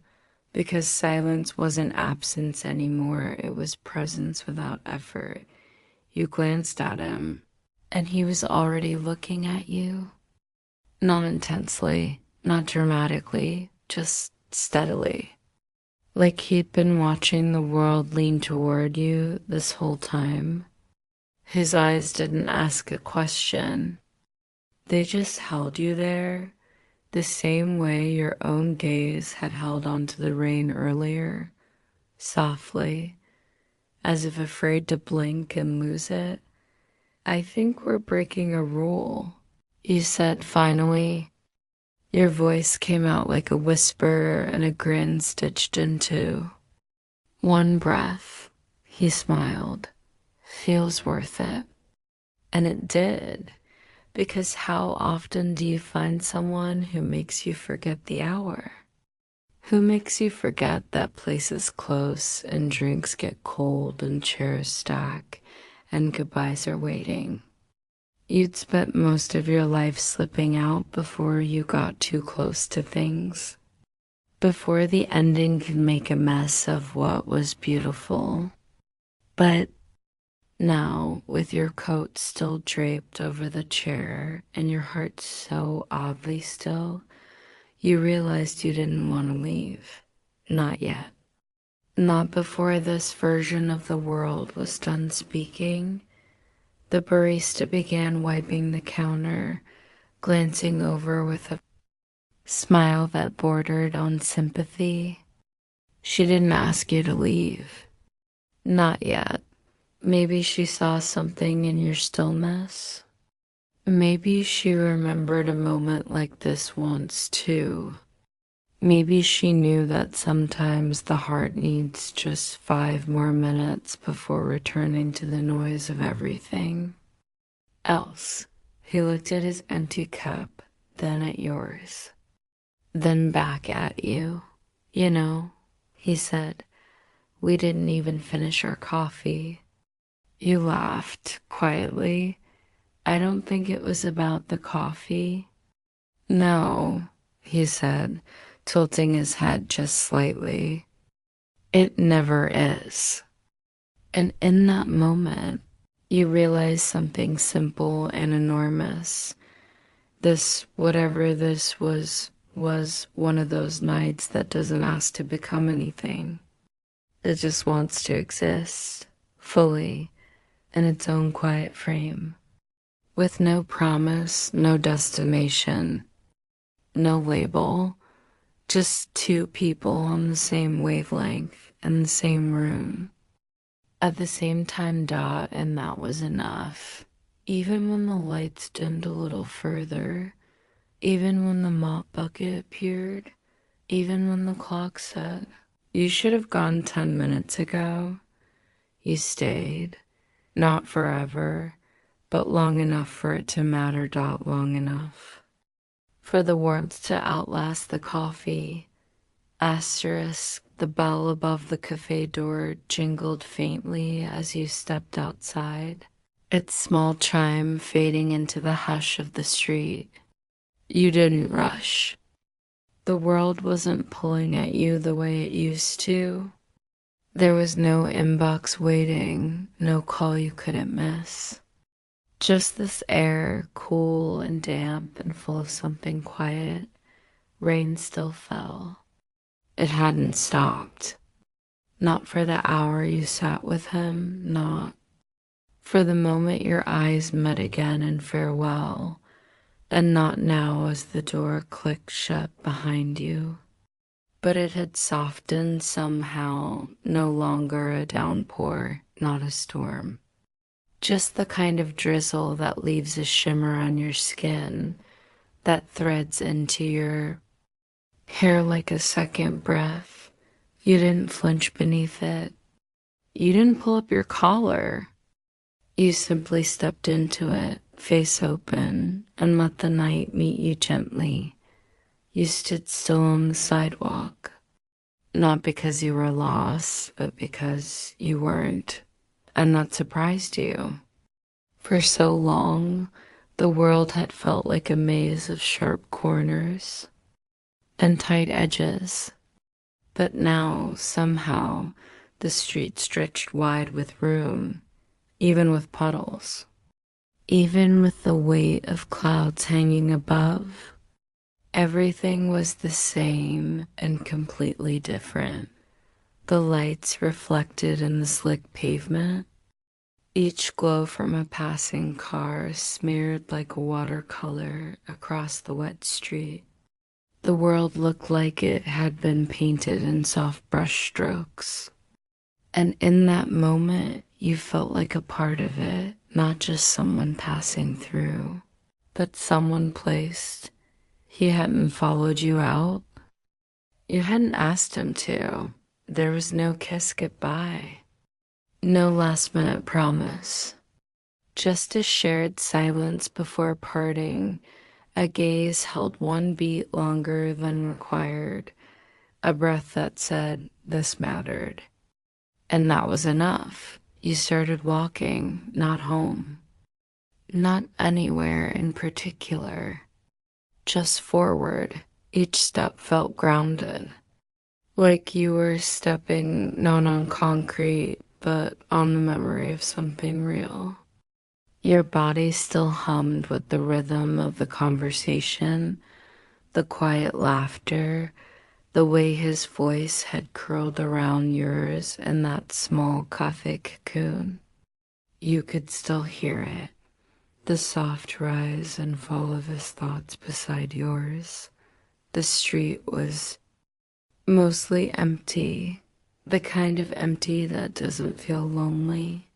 because silence wasn't absence anymore, it was presence without effort. You glanced at him, and he was already looking at you. Not intensely, not dramatically, just steadily. Like he'd been watching the world lean toward you this whole time. His eyes didn't ask a question. They just held you there, the same way your own gaze had held onto the rain earlier, softly, as if afraid to blink and lose it. "I think we're breaking a rule," you said finally. Your voice came out like a whisper and a grin stitched in two. "One breath," he smiled, "feels worth it." And it did, because how often do you find someone who makes you forget the hour? Who makes you forget that places close and drinks get cold and chairs stack and goodbyes are waiting? You'd spent most of your life slipping out before you got too close to things. before the ending could make a mess of what was beautiful. But now, with your coat still draped over the chair and your heart so oddly still, you realized you didn't want to leave. Not yet. Not before this version of the world was done speaking. The barista began wiping the counter, glancing over with a smile that bordered on sympathy. She didn't ask you to leave. Not yet. Maybe she saw something in your stillness. Maybe she remembered a moment like this once, too. Maybe she knew that sometimes the heart needs just 5 more minutes before returning to the noise of everything else. He looked at his empty cup, then at yours, then back at you. You know, he said, we didn't even finish our coffee. You laughed quietly. I don't think it was about the coffee. No, he said, tilting his head just slightly. It never is. And in that moment, you realize something simple and enormous. This, whatever this was one of those nights that doesn't ask to become anything. It just wants to exist, fully, in its own quiet frame, with no promise, no destination, no label, just two people on the same wavelength in the same room, at the same time dot, and that was enough. Even when the lights dimmed a little further, even when the mop bucket appeared, even when the clock said, you should have gone 10 minutes ago, you stayed. Not forever, but long enough for it to matter. Long enough for the warmth to outlast the coffee. Asterisk, the bell above the cafe door jingled faintly as you stepped outside, its small chime fading into the hush of the street. You didn't rush. The world wasn't pulling at you the way it used to. There was no inbox waiting, no call you couldn't miss. Just this air, cool and damp and full of something quiet. Rain still fell. It hadn't stopped. Not for the hour you sat with him, not for the moment your eyes met again in farewell, and not now as the door clicked shut behind you. But it had softened somehow, no longer a downpour, not a storm. Just the kind of drizzle that leaves a shimmer on your skin, that threads into your hair like a second breath. You didn't flinch beneath it. You didn't pull up your collar. You simply stepped into it, face open, and let the night meet you gently. You stood still on the sidewalk, not because you were lost, but because you weren't, and that surprised you. For so long, the world had felt like a maze of sharp corners and tight edges, but now, somehow, the street stretched wide with room, even with puddles, even with the weight of clouds hanging above. Everything was the same and completely different. The lights reflected in the slick pavement, each glow from a passing car smeared like a watercolor across the wet street. The world looked like it had been painted in soft brush strokes. And in that moment, you felt like a part of it, not just someone passing through, but someone placed. He hadn't followed you out. You hadn't asked him to. There was no kiss goodbye. No last-minute promise. Just a shared silence before parting, a gaze held one beat longer than required, a breath that said, this mattered. And that was enough. You started walking, not home. Not anywhere in particular. Just forward. Each step felt grounded. like you were stepping not on concrete, but on the memory of something real. Your body still hummed with the rhythm of the conversation, the quiet laughter, the way his voice had curled around yours in that small café cocoon. You could still hear it, the soft rise and fall of his thoughts beside yours. The street was mostly empty, the kind of empty that doesn't feel lonely.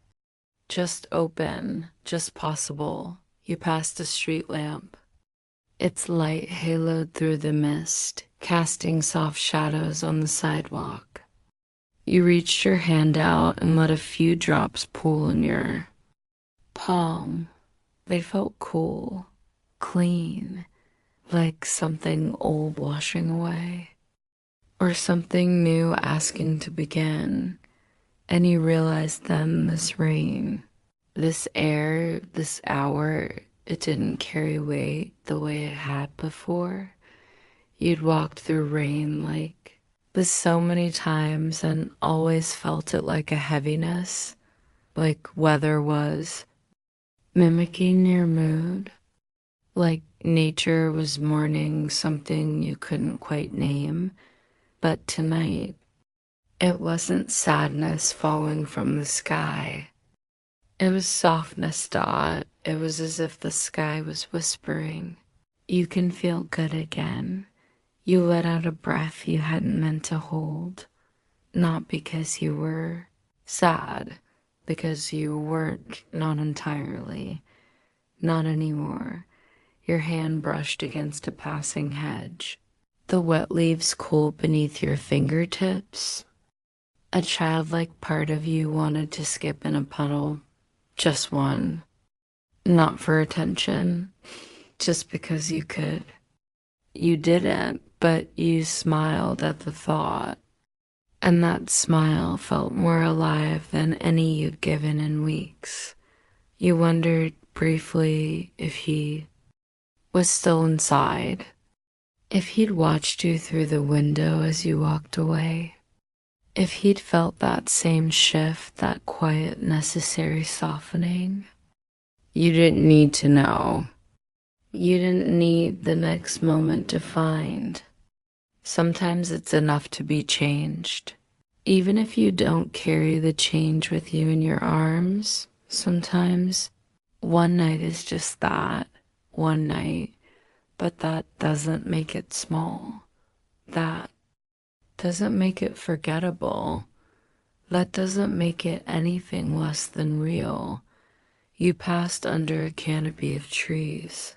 Just open, just possible. You passed a street lamp. Its light haloed through the mist, casting soft shadows on the sidewalk. You reached your hand out and let a few drops pool in your palm. They felt cool, clean, like something old washing away, or something new asking to begin. And you realized then this rain, this air, this hour, it didn't carry weight the way it had before. You'd walked through rain like this so many times and always felt it like a heaviness, like weather was mimicking your mood, like nature was mourning something you couldn't quite name. But tonight, it wasn't sadness falling from the sky. It was softness, Dot. It was as if the sky was whispering, "You can feel good again." You let out a breath you hadn't meant to hold, not because you were sad, because you weren't, not entirely, not anymore. Your hand brushed against a passing hedge. The wet leaves cooled beneath your fingertips. A childlike part of you wanted to skip in a puddle, just one, not for attention, just because you could. You didn't, but you smiled at the thought, and that smile felt more alive than any you'd given in weeks. You wondered briefly if he was still inside, if he'd watched you through the window as you walked away, if he'd felt that same shift, that quiet, necessary softening. You didn't need to know. You didn't need the next moment defined. Sometimes it's enough to be changed. Even if you don't carry the change with you in your arms, sometimes one night is just that, one night. But that doesn't make it small. That doesn't make it forgettable. That doesn't make it anything less than real. You passed under a canopy of trees.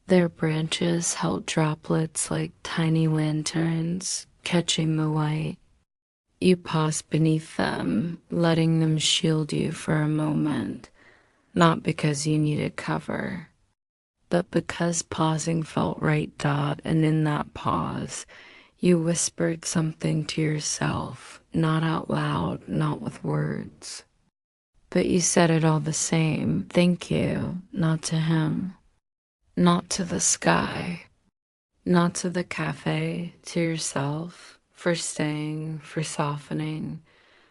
Their branches held droplets like tiny lanterns, catching the light. You paused beneath them, letting them shield you for a moment, not because you needed cover, but because pausing felt right, Dot, and in that pause, you whispered something to yourself, not out loud, not with words. But you said it all the same, thank you, not to him. Not to the sky, not to the cafe, to yourself, for staying, for softening,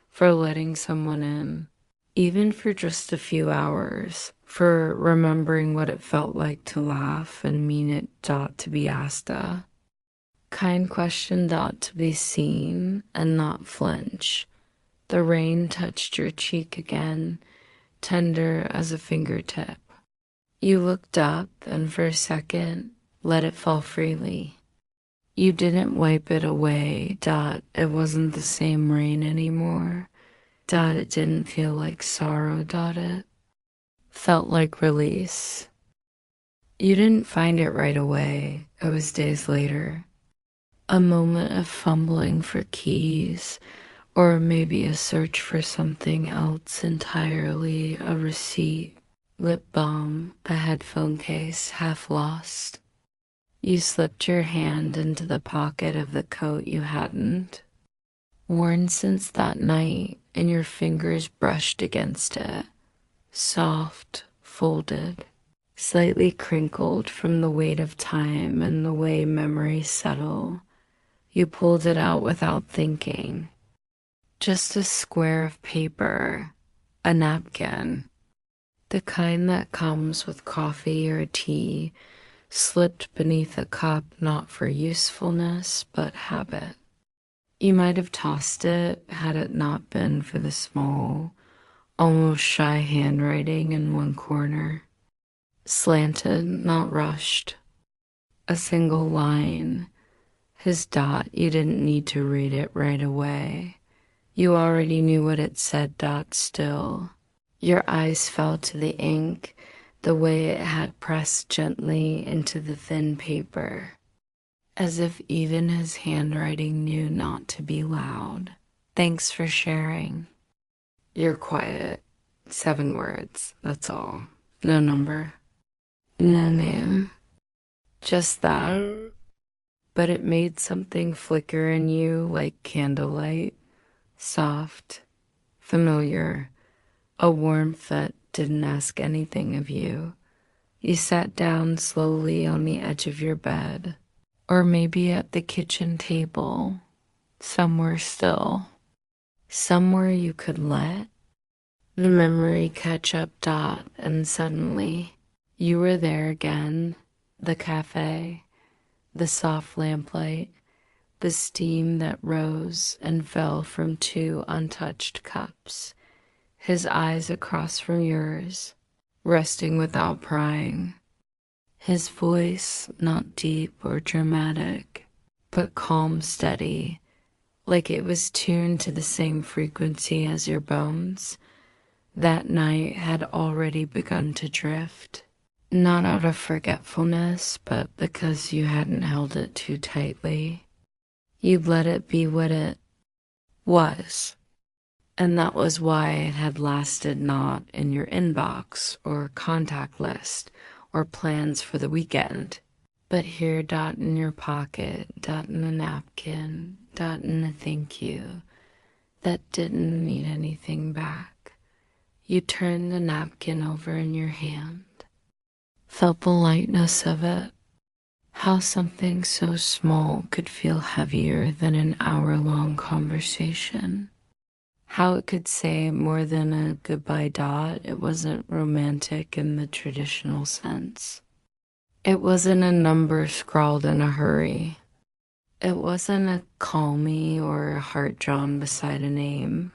for letting someone in, even for just a few hours, for remembering what it felt like to laugh and mean it, Dot, to be asked a kind question, Dot, to be seen and not flinch. The rain touched your cheek again, tender as a fingertip. You looked up and for a second let it fall freely. You didn't wipe it away, Dot. It wasn't the same rain anymore. Dot, it didn't feel like sorrow, Dot. It felt like release. You didn't find it right away. It was days later. A moment of fumbling for keys, or maybe a search for something else entirely, a receipt. Lip balm, a headphone case, half lost. You slipped your hand into the pocket of the coat you hadn't worn since that night, and your fingers brushed against it, soft, folded, slightly crinkled from the weight of time and the way memories settle. You pulled it out without thinking. Just a square of paper, a napkin, the kind that comes with coffee or tea, slipped beneath a cup not for usefulness but habit. You might have tossed it had it not been for the small, almost shy handwriting in one corner. Slanted, not rushed. A single line. His dot, you didn't need to read it right away. You already knew what it said, dot still. Your eyes fell to the ink, the way it had pressed gently into the thin paper, as if even his handwriting knew not to be loud. Thanks for sharing. You're quiet. 7 words, that's all. No number. No name. Just that. But it made something flicker in you like candlelight. Soft, familiar, a warmth that didn't ask anything of you. You sat down slowly on the edge of your bed, or maybe at the kitchen table, somewhere still, somewhere you could let the memory catch up, dot, and suddenly you were there again, the cafe, the soft lamplight, the steam that rose and fell from 2 untouched cups, his eyes across from yours, resting without prying. His voice not deep or dramatic, but calm, steady, like it was tuned to the same frequency as your bones. That night had already begun to drift, not out of forgetfulness, but because you hadn't held it too tightly. You'd let it be what it was. And that was why it had lasted not in your inbox or contact list or plans for the weekend, but here, dot in your pocket, dot in a napkin, dot in a thank you that didn't need anything back. You turned the napkin over in your hand, felt the lightness of it, how something so small could feel heavier than an hour-long conversation. How it could say more than a goodbye, dot. It wasn't romantic in the traditional sense. It wasn't a number scrawled in a hurry. It wasn't a call me or a heart drawn beside a name.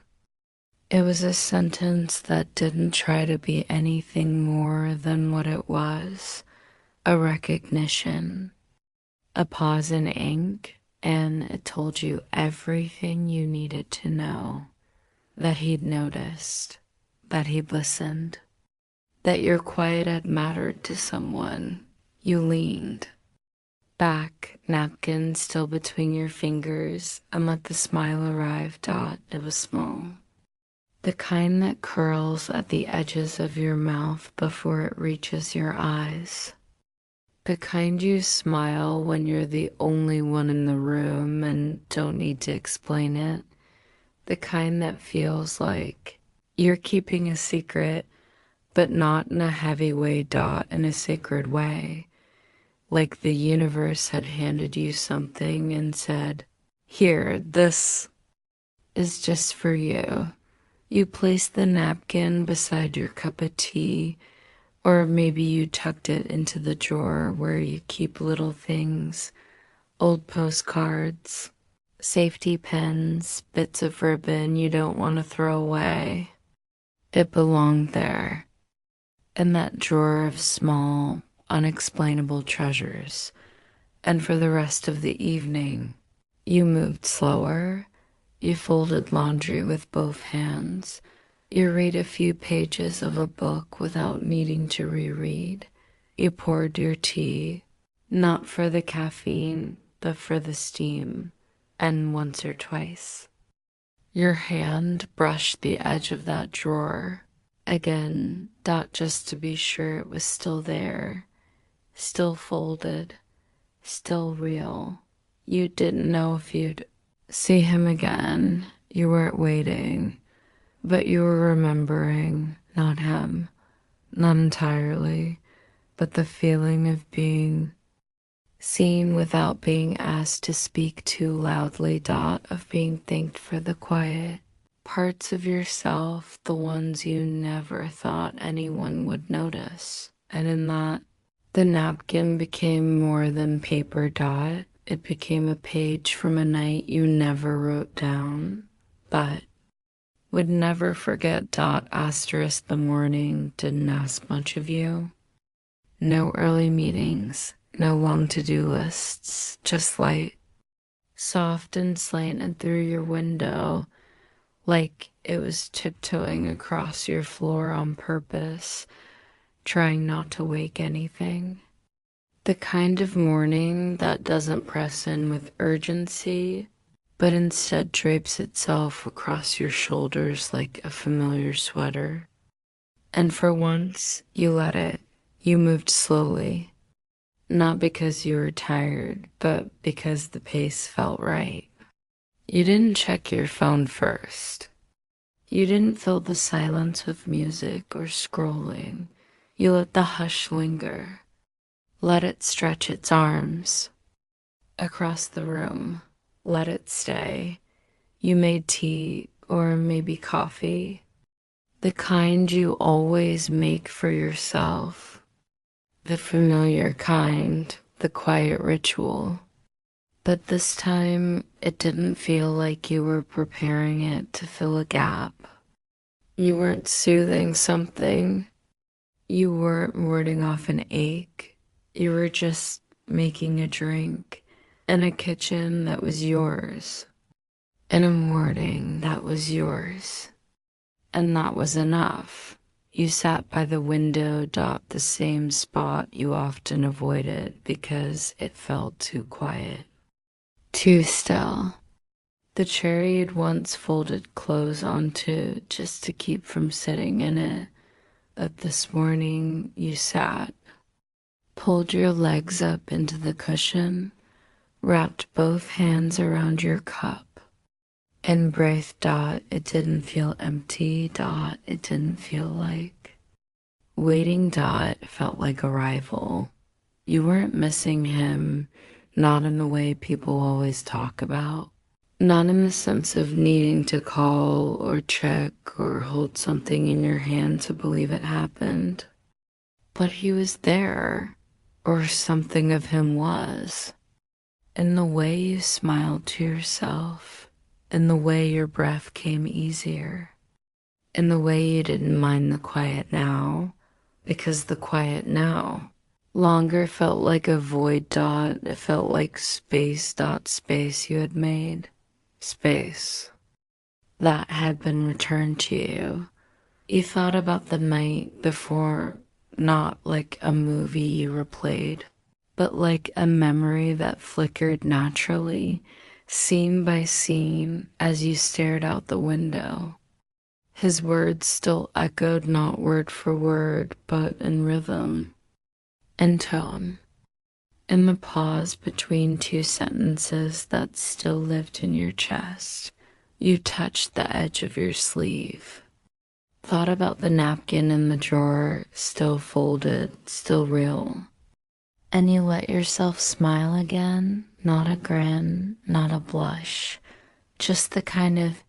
It was a sentence that didn't try to be anything more than what it was, a recognition, a pause in ink, and it told you everything you needed to know. That he'd noticed, that he'd listened, that your quiet had mattered to someone. You leaned back, napkin still between your fingers, and let the smile arrive, dot. It was small. The kind that curls at the edges of your mouth before it reaches your eyes. The kind you smile when you're the only one in the room and don't need to explain it. The kind that feels like you're keeping a secret, but not in a heavy way, dot, in a sacred way. Like the universe had handed you something and said, here, this is just for you. You placed the napkin beside your cup of tea, or maybe you tucked it into the drawer where you keep little things, old postcards, safety pins, bits of ribbon you don't want to throw away. It belonged there, in that drawer of small, unexplainable treasures. And for the rest of the evening, you moved slower. You folded laundry with both hands. You read a few pages of a book without needing to reread. You poured your tea, not for the caffeine, but for the steam. And once or twice, your hand brushed the edge of that drawer. Again, dot, just to be sure it was still there, still folded, still real. You didn't know if you'd see him again. You weren't waiting, but you were remembering, not him, not entirely, but the feeling of being seen without being asked to speak too loudly. Of being thanked for the quiet parts of yourself, the ones you never thought anyone would notice. And in that, the napkin became more than paper. It became a page from a night you never wrote down, but would never forget. Asterisk the morning didn't ask much of you. No early meetings, no long to-do lists, just light, soft and slanted through your window, like it was tiptoeing across your floor on purpose, trying not to wake anything. The kind of morning that doesn't press in with urgency, but instead drapes itself across your shoulders like a familiar sweater. And for once, you let it. You moved slowly, not because you were tired, but because the pace felt right. You didn't check your phone first. You didn't fill the silence with music or scrolling. You let the hush linger. Let it stretch its arms across the room. Let it stay. You made tea or maybe coffee, the kind you always make for yourself, the familiar kind, the quiet ritual. But this time, it didn't feel like you were preparing it to fill a gap. You weren't soothing something. You weren't warding off an ache. You were just making a drink in a kitchen that was yours, in a morning that was yours. And that was enough. You sat by the window, the same spot you often avoided because it felt too quiet, too still. The chair you'd once folded clothes onto just to keep from sitting in it. But this morning you sat, pulled your legs up into the cushion, wrapped both hands around your cup, and breathed. It didn't feel empty. It didn't feel like waiting. It felt like arrival. You weren't missing him, not in the way people always talk about, not in the sense of needing to call or check or hold something in your hand to believe it happened. But he was there, or something of him was, in the way you smiled to yourself, in the way your breath came easier, in the way you didn't mind the quiet now, because the quiet now longer felt like a void. It felt like space. Space you had made, space that had been returned to you. You thought about the night before, not like a movie you replayed, but like a memory that flickered naturally, scene by scene, as you stared out the window. His words still echoed, not word for word, but in rhythm and tone. In the pause between two sentences that still lived in your chest, you touched the edge of your sleeve. Thought about the napkin in the drawer, still folded, still real. And you let yourself smile again, not a grin, not a blush, just the kind of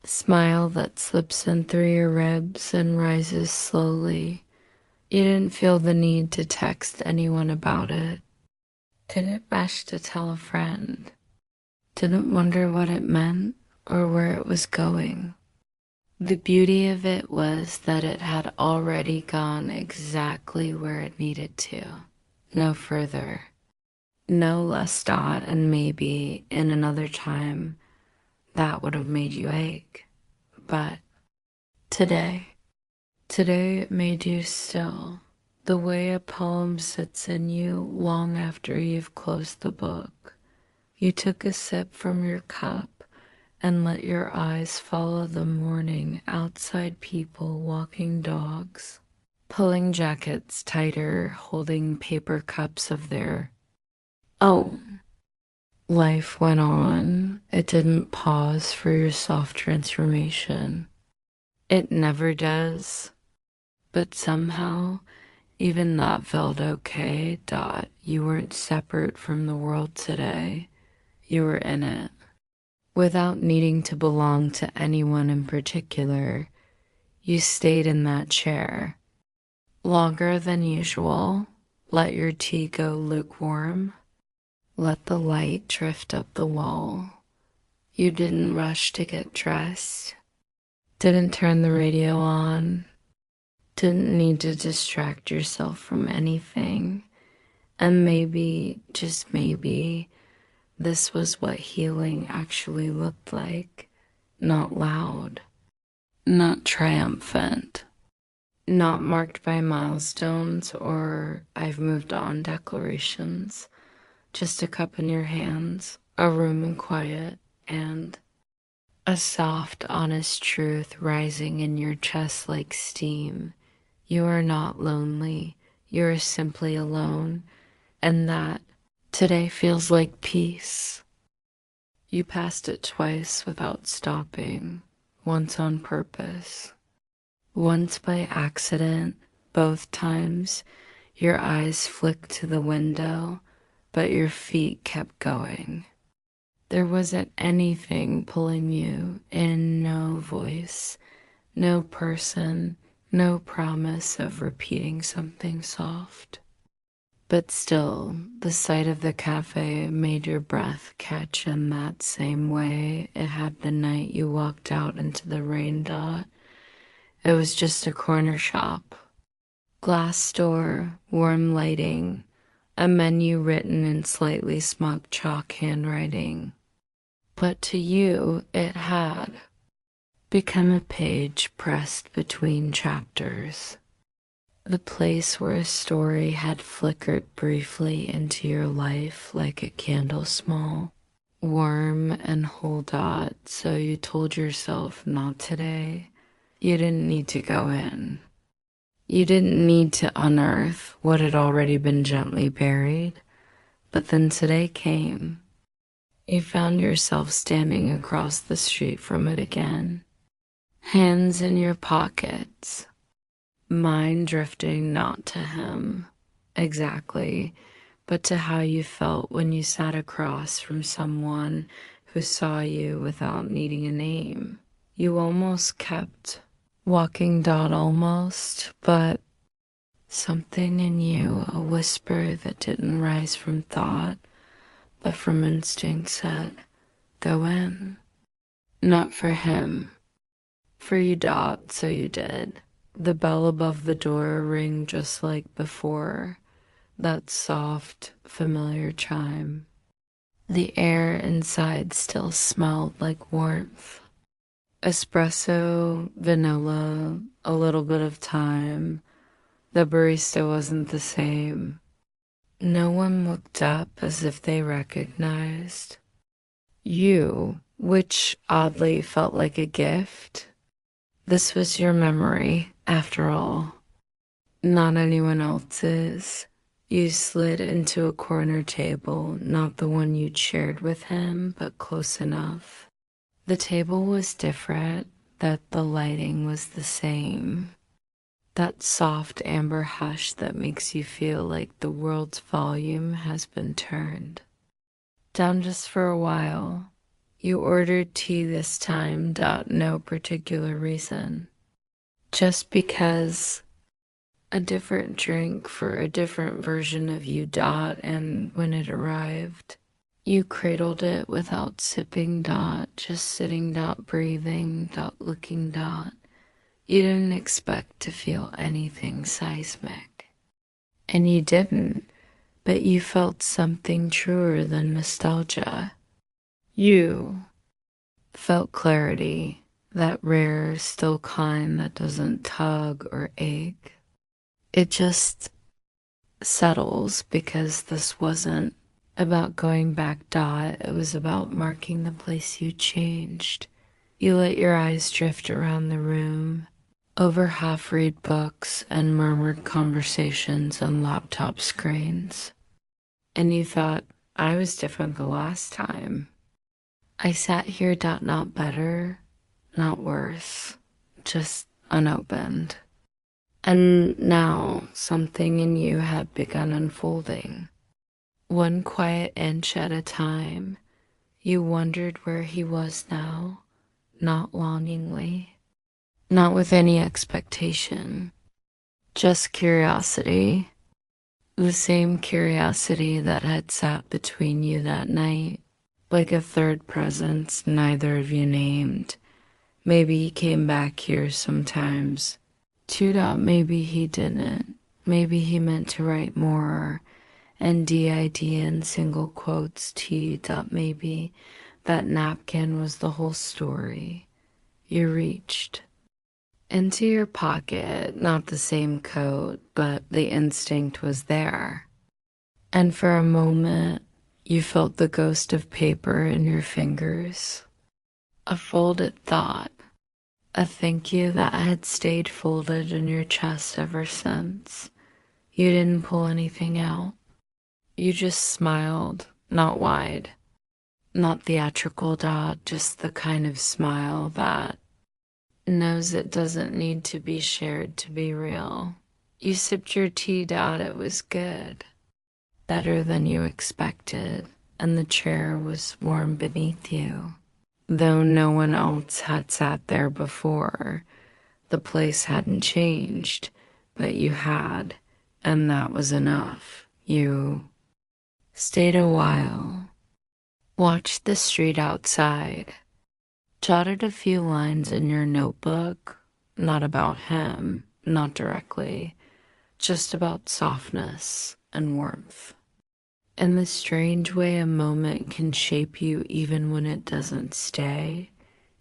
smile that slips in through your ribs and rises slowly. You didn't feel the need to text anyone about it. Didn't rush to tell a friend. Didn't wonder what it meant or where it was going. The beauty of it was that it had already gone exactly where it needed to. No further. No less. And maybe in another time that would have made you ache. But today it made you still. The way a poem sits in you long after you've closed the book. You took a sip from your cup and let your eyes follow the morning outside, people walking dogs, pulling jackets tighter, holding paper cups of their own. Life went on. It didn't pause for your soft transformation. It never does. But somehow Even that felt okay. Dot. You weren't separate from the world today. You were in it. Without needing to belong to anyone in particular, you stayed in that chair. Longer than usual. Let your tea go lukewarm. Let the light drift up the wall. You didn't rush to get dressed. Didn't turn the radio on. Didn't need to distract yourself from anything. And maybe, just maybe, this was what healing actually looked like. Not loud. Not triumphant. Not marked by milestones or I've moved on declarations. Just a cup in your hands, a room in quiet, and a soft, honest truth rising in your chest like steam. You are not lonely. You are simply alone. And that today feels like peace. You passed it twice without stopping, once on purpose, once by accident. Both times your eyes flicked to the window, but your feet kept going. There wasn't anything pulling you in, no voice, no person, no promise of repeating something soft. But still, the sight of the cafe made your breath catch in that same way it had the night you walked out into the rain. Dot. It was just a corner shop. Glass door, warm lighting, a menu written in slightly smug chalk handwriting. But to you, it had become a page pressed between chapters. The place where a story had flickered briefly into your life like a candle small, warm and whole. Dot. So you told yourself, not today. You didn't need to go in. You didn't need to unearth what had already been gently buried. But then today came. You found yourself standing across the street from it again. Hands in your pockets. Mind drifting not to him, exactly, but to how you felt when you sat across from someone who saw you without needing a name. You almost kept walking. Dot. Almost, but something in you, a whisper that didn't rise from thought, but from instinct, said, go in. Not for him. For you. Dot. So you did. The bell above the door rang just like before, that soft, familiar chime. The air inside still smelled like warmth. Espresso, vanilla, a little bit of thyme. The barista wasn't the same. No one looked up as if they recognized you, which oddly felt like a gift. This was your memory, after all, not anyone else's. You slid into a corner table, not the one you'd shared with him, but close enough. The table was different, that the lighting was the same. That soft amber hush that makes you feel like the world's volume has been turned down just for a while. You ordered tea this time. Dot. No particular reason. Just because. A different drink for a different version of you. Dot. And when it arrived, you cradled it without sipping. Dot. Just sitting. Dot. Breathing. Dot. Looking. Dot. You didn't expect to feel anything seismic. And you didn't, but you felt something truer than nostalgia. You felt clarity, that rare, still kind that doesn't tug or ache. It just settles, because this wasn't about going back. Dot. It was about marking the place you changed. You let your eyes drift around the room, over half-read books and murmured conversations on laptop screens. And you thought, I was different the last time. I sat here. Dot. Not better, not worse, just unopened. And now something in you had begun unfolding. One quiet inch at a time, you wondered where he was now, not longingly, not with any expectation, just curiosity. The same curiosity that had sat between you that night, like a third presence neither of you named. Maybe he came back here sometimes. Maybe he didn't. Maybe he meant to write more. And DID in single quotes T. Maybe that napkin was the whole story. You reached into your pocket, not the same coat, but the instinct was there. And for a moment, you felt the ghost of paper in your fingers. A folded thought, a thank you that had stayed folded in your chest ever since. You didn't pull anything out. You just smiled, not wide, not theatrical, just the kind of smile that knows it doesn't need to be shared to be real. You sipped your tea, it was good. Better than you expected, and the chair was warm beneath you. Though no one else had sat there before, the place hadn't changed, but you had, and that was enough. You stayed a while, watched the street outside, jotted a few lines in your notebook, not about him, not directly, just about softness and warmth. In the strange way a moment can shape you even when it doesn't stay.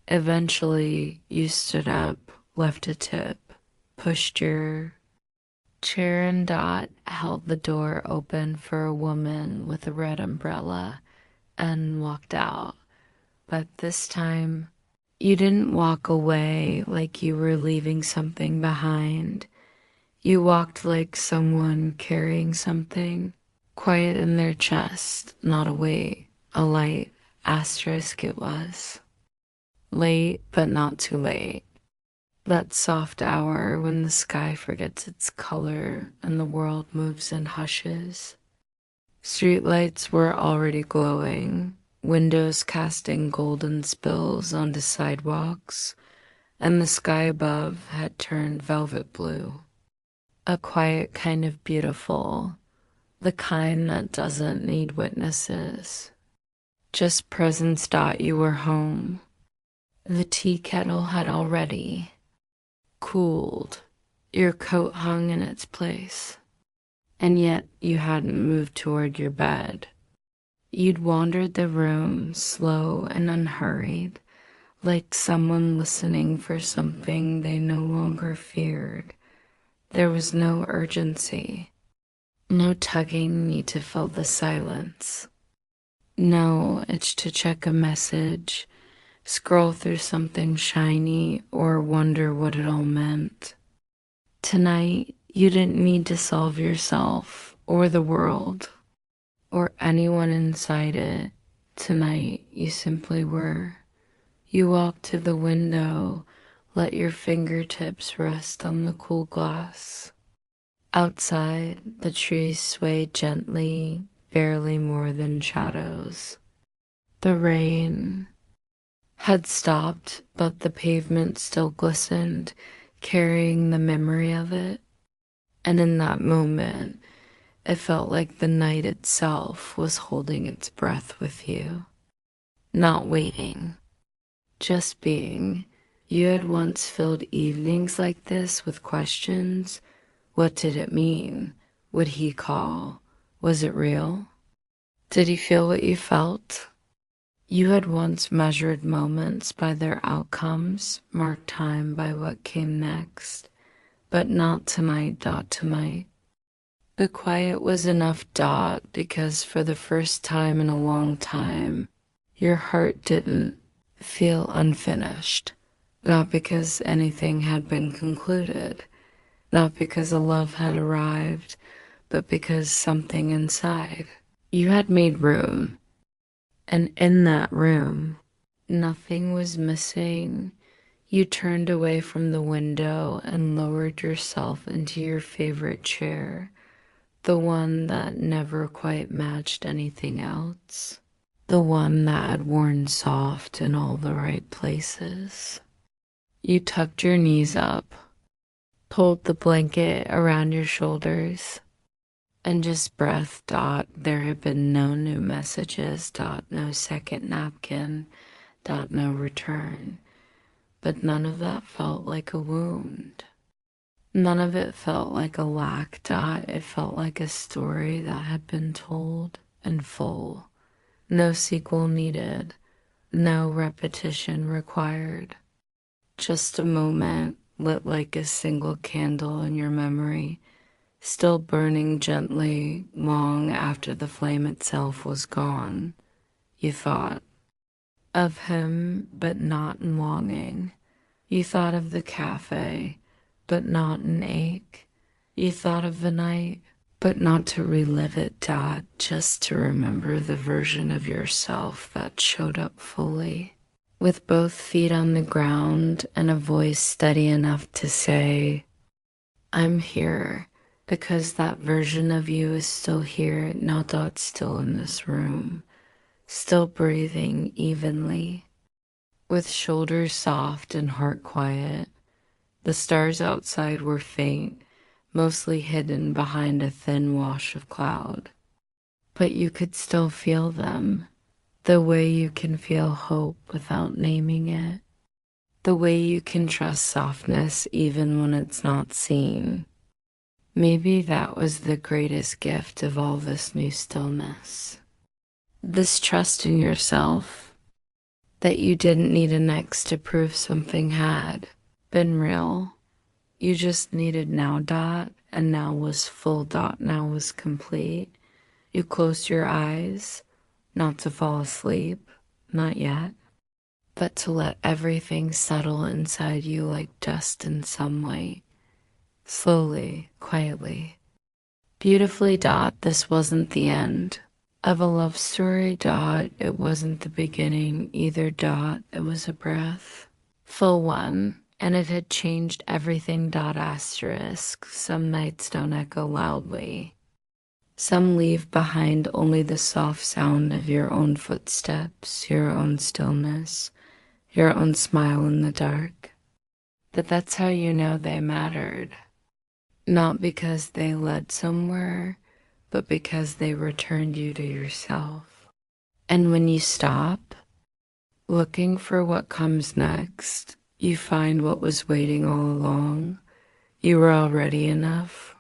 Eventually, you stood up, left a tip, pushed your chair, and held the door open for a woman with a red umbrella and walked out. But this time, you didn't walk away like you were leaving something behind. You walked like someone carrying something, quiet in their chest, not a weight, a light asterisk it was. Late, but not too late. That soft hour when the sky forgets its color and the world moves in hushes. Streetlights were already glowing, windows casting golden spills onto sidewalks, and the sky above had turned velvet blue. A quiet kind of beautiful, the kind that doesn't need witnesses. Just presence. You were home. The tea kettle had already cooled. Your coat hung in its place. And yet you hadn't moved toward your bed. You'd wandered the room, slow and unhurried, like someone listening for something they no longer feared. There was no urgency, no tugging need to fill the silence. No itch to check a message, scroll through something shiny, or wonder what it all meant. Tonight, you didn't need to solve yourself, or the world, or anyone inside it. Tonight, you simply were. You walked to the window, let your fingertips rest on the cool glass. Outside, the trees swayed gently, barely more than shadows. The rain had stopped, but the pavement still glistened, carrying the memory of it. And in that moment, it felt like the night itself was holding its breath with you. Not waiting, just being. You had once filled evenings like this with questions. What did it mean? Would he call? Was it real? Did he feel what you felt? You had once measured moments by their outcomes, marked time by what came next, but not tonight. Tonight. The quiet was enough. Because for the first time in a long time, your heart didn't feel unfinished. Not because anything had been concluded, not because a love had arrived, but because something inside. You had made room, and in that room, nothing was missing. You turned away from the window and lowered yourself into your favorite chair, the one that never quite matched anything else, the one that had worn soft in all the right places. You tucked your knees up, pulled the blanket around your shoulders, and just breath. There had been no new messages. No second napkin. No return. But none of that felt like a wound. None of it felt like a lack. It felt like a story that had been told in full. No sequel needed. No repetition required. Just a moment lit like a single candle in your memory, still burning gently long after the flame itself was gone. You thought of him, but not in longing. You thought of the cafe, but not in ache. You thought of the night, but not to relive it. Just to remember the version of yourself that showed up fully, with both feet on the ground and a voice steady enough to say, I'm here, because that version of you is still here, now. Still in this room, still breathing evenly, with shoulders soft and heart quiet. The stars outside were faint, mostly hidden behind a thin wash of cloud. But you could still feel them, the way you can feel hope without naming it, the way you can trust softness even when it's not seen. Maybe that was the greatest gift of all this new stillness. This trust in yourself, that you didn't need an ex to prove something had been real. You just needed now. And now was full. Now was complete. You closed your eyes, not to fall asleep, not yet, but to let everything settle inside you like dust in some light. Slowly, quietly, beautifully. This wasn't the end of a love story. It wasn't the beginning either. It was a breath, full one, and it had changed everything. Asterisk. Some nights don't echo loudly. Some leave behind only the soft sound of your own footsteps, your own stillness, your own smile in the dark. But that's how you know they mattered. Not because they led somewhere, but because they returned you to yourself. And when you stop looking for what comes next, you find what was waiting all along. You were already enough,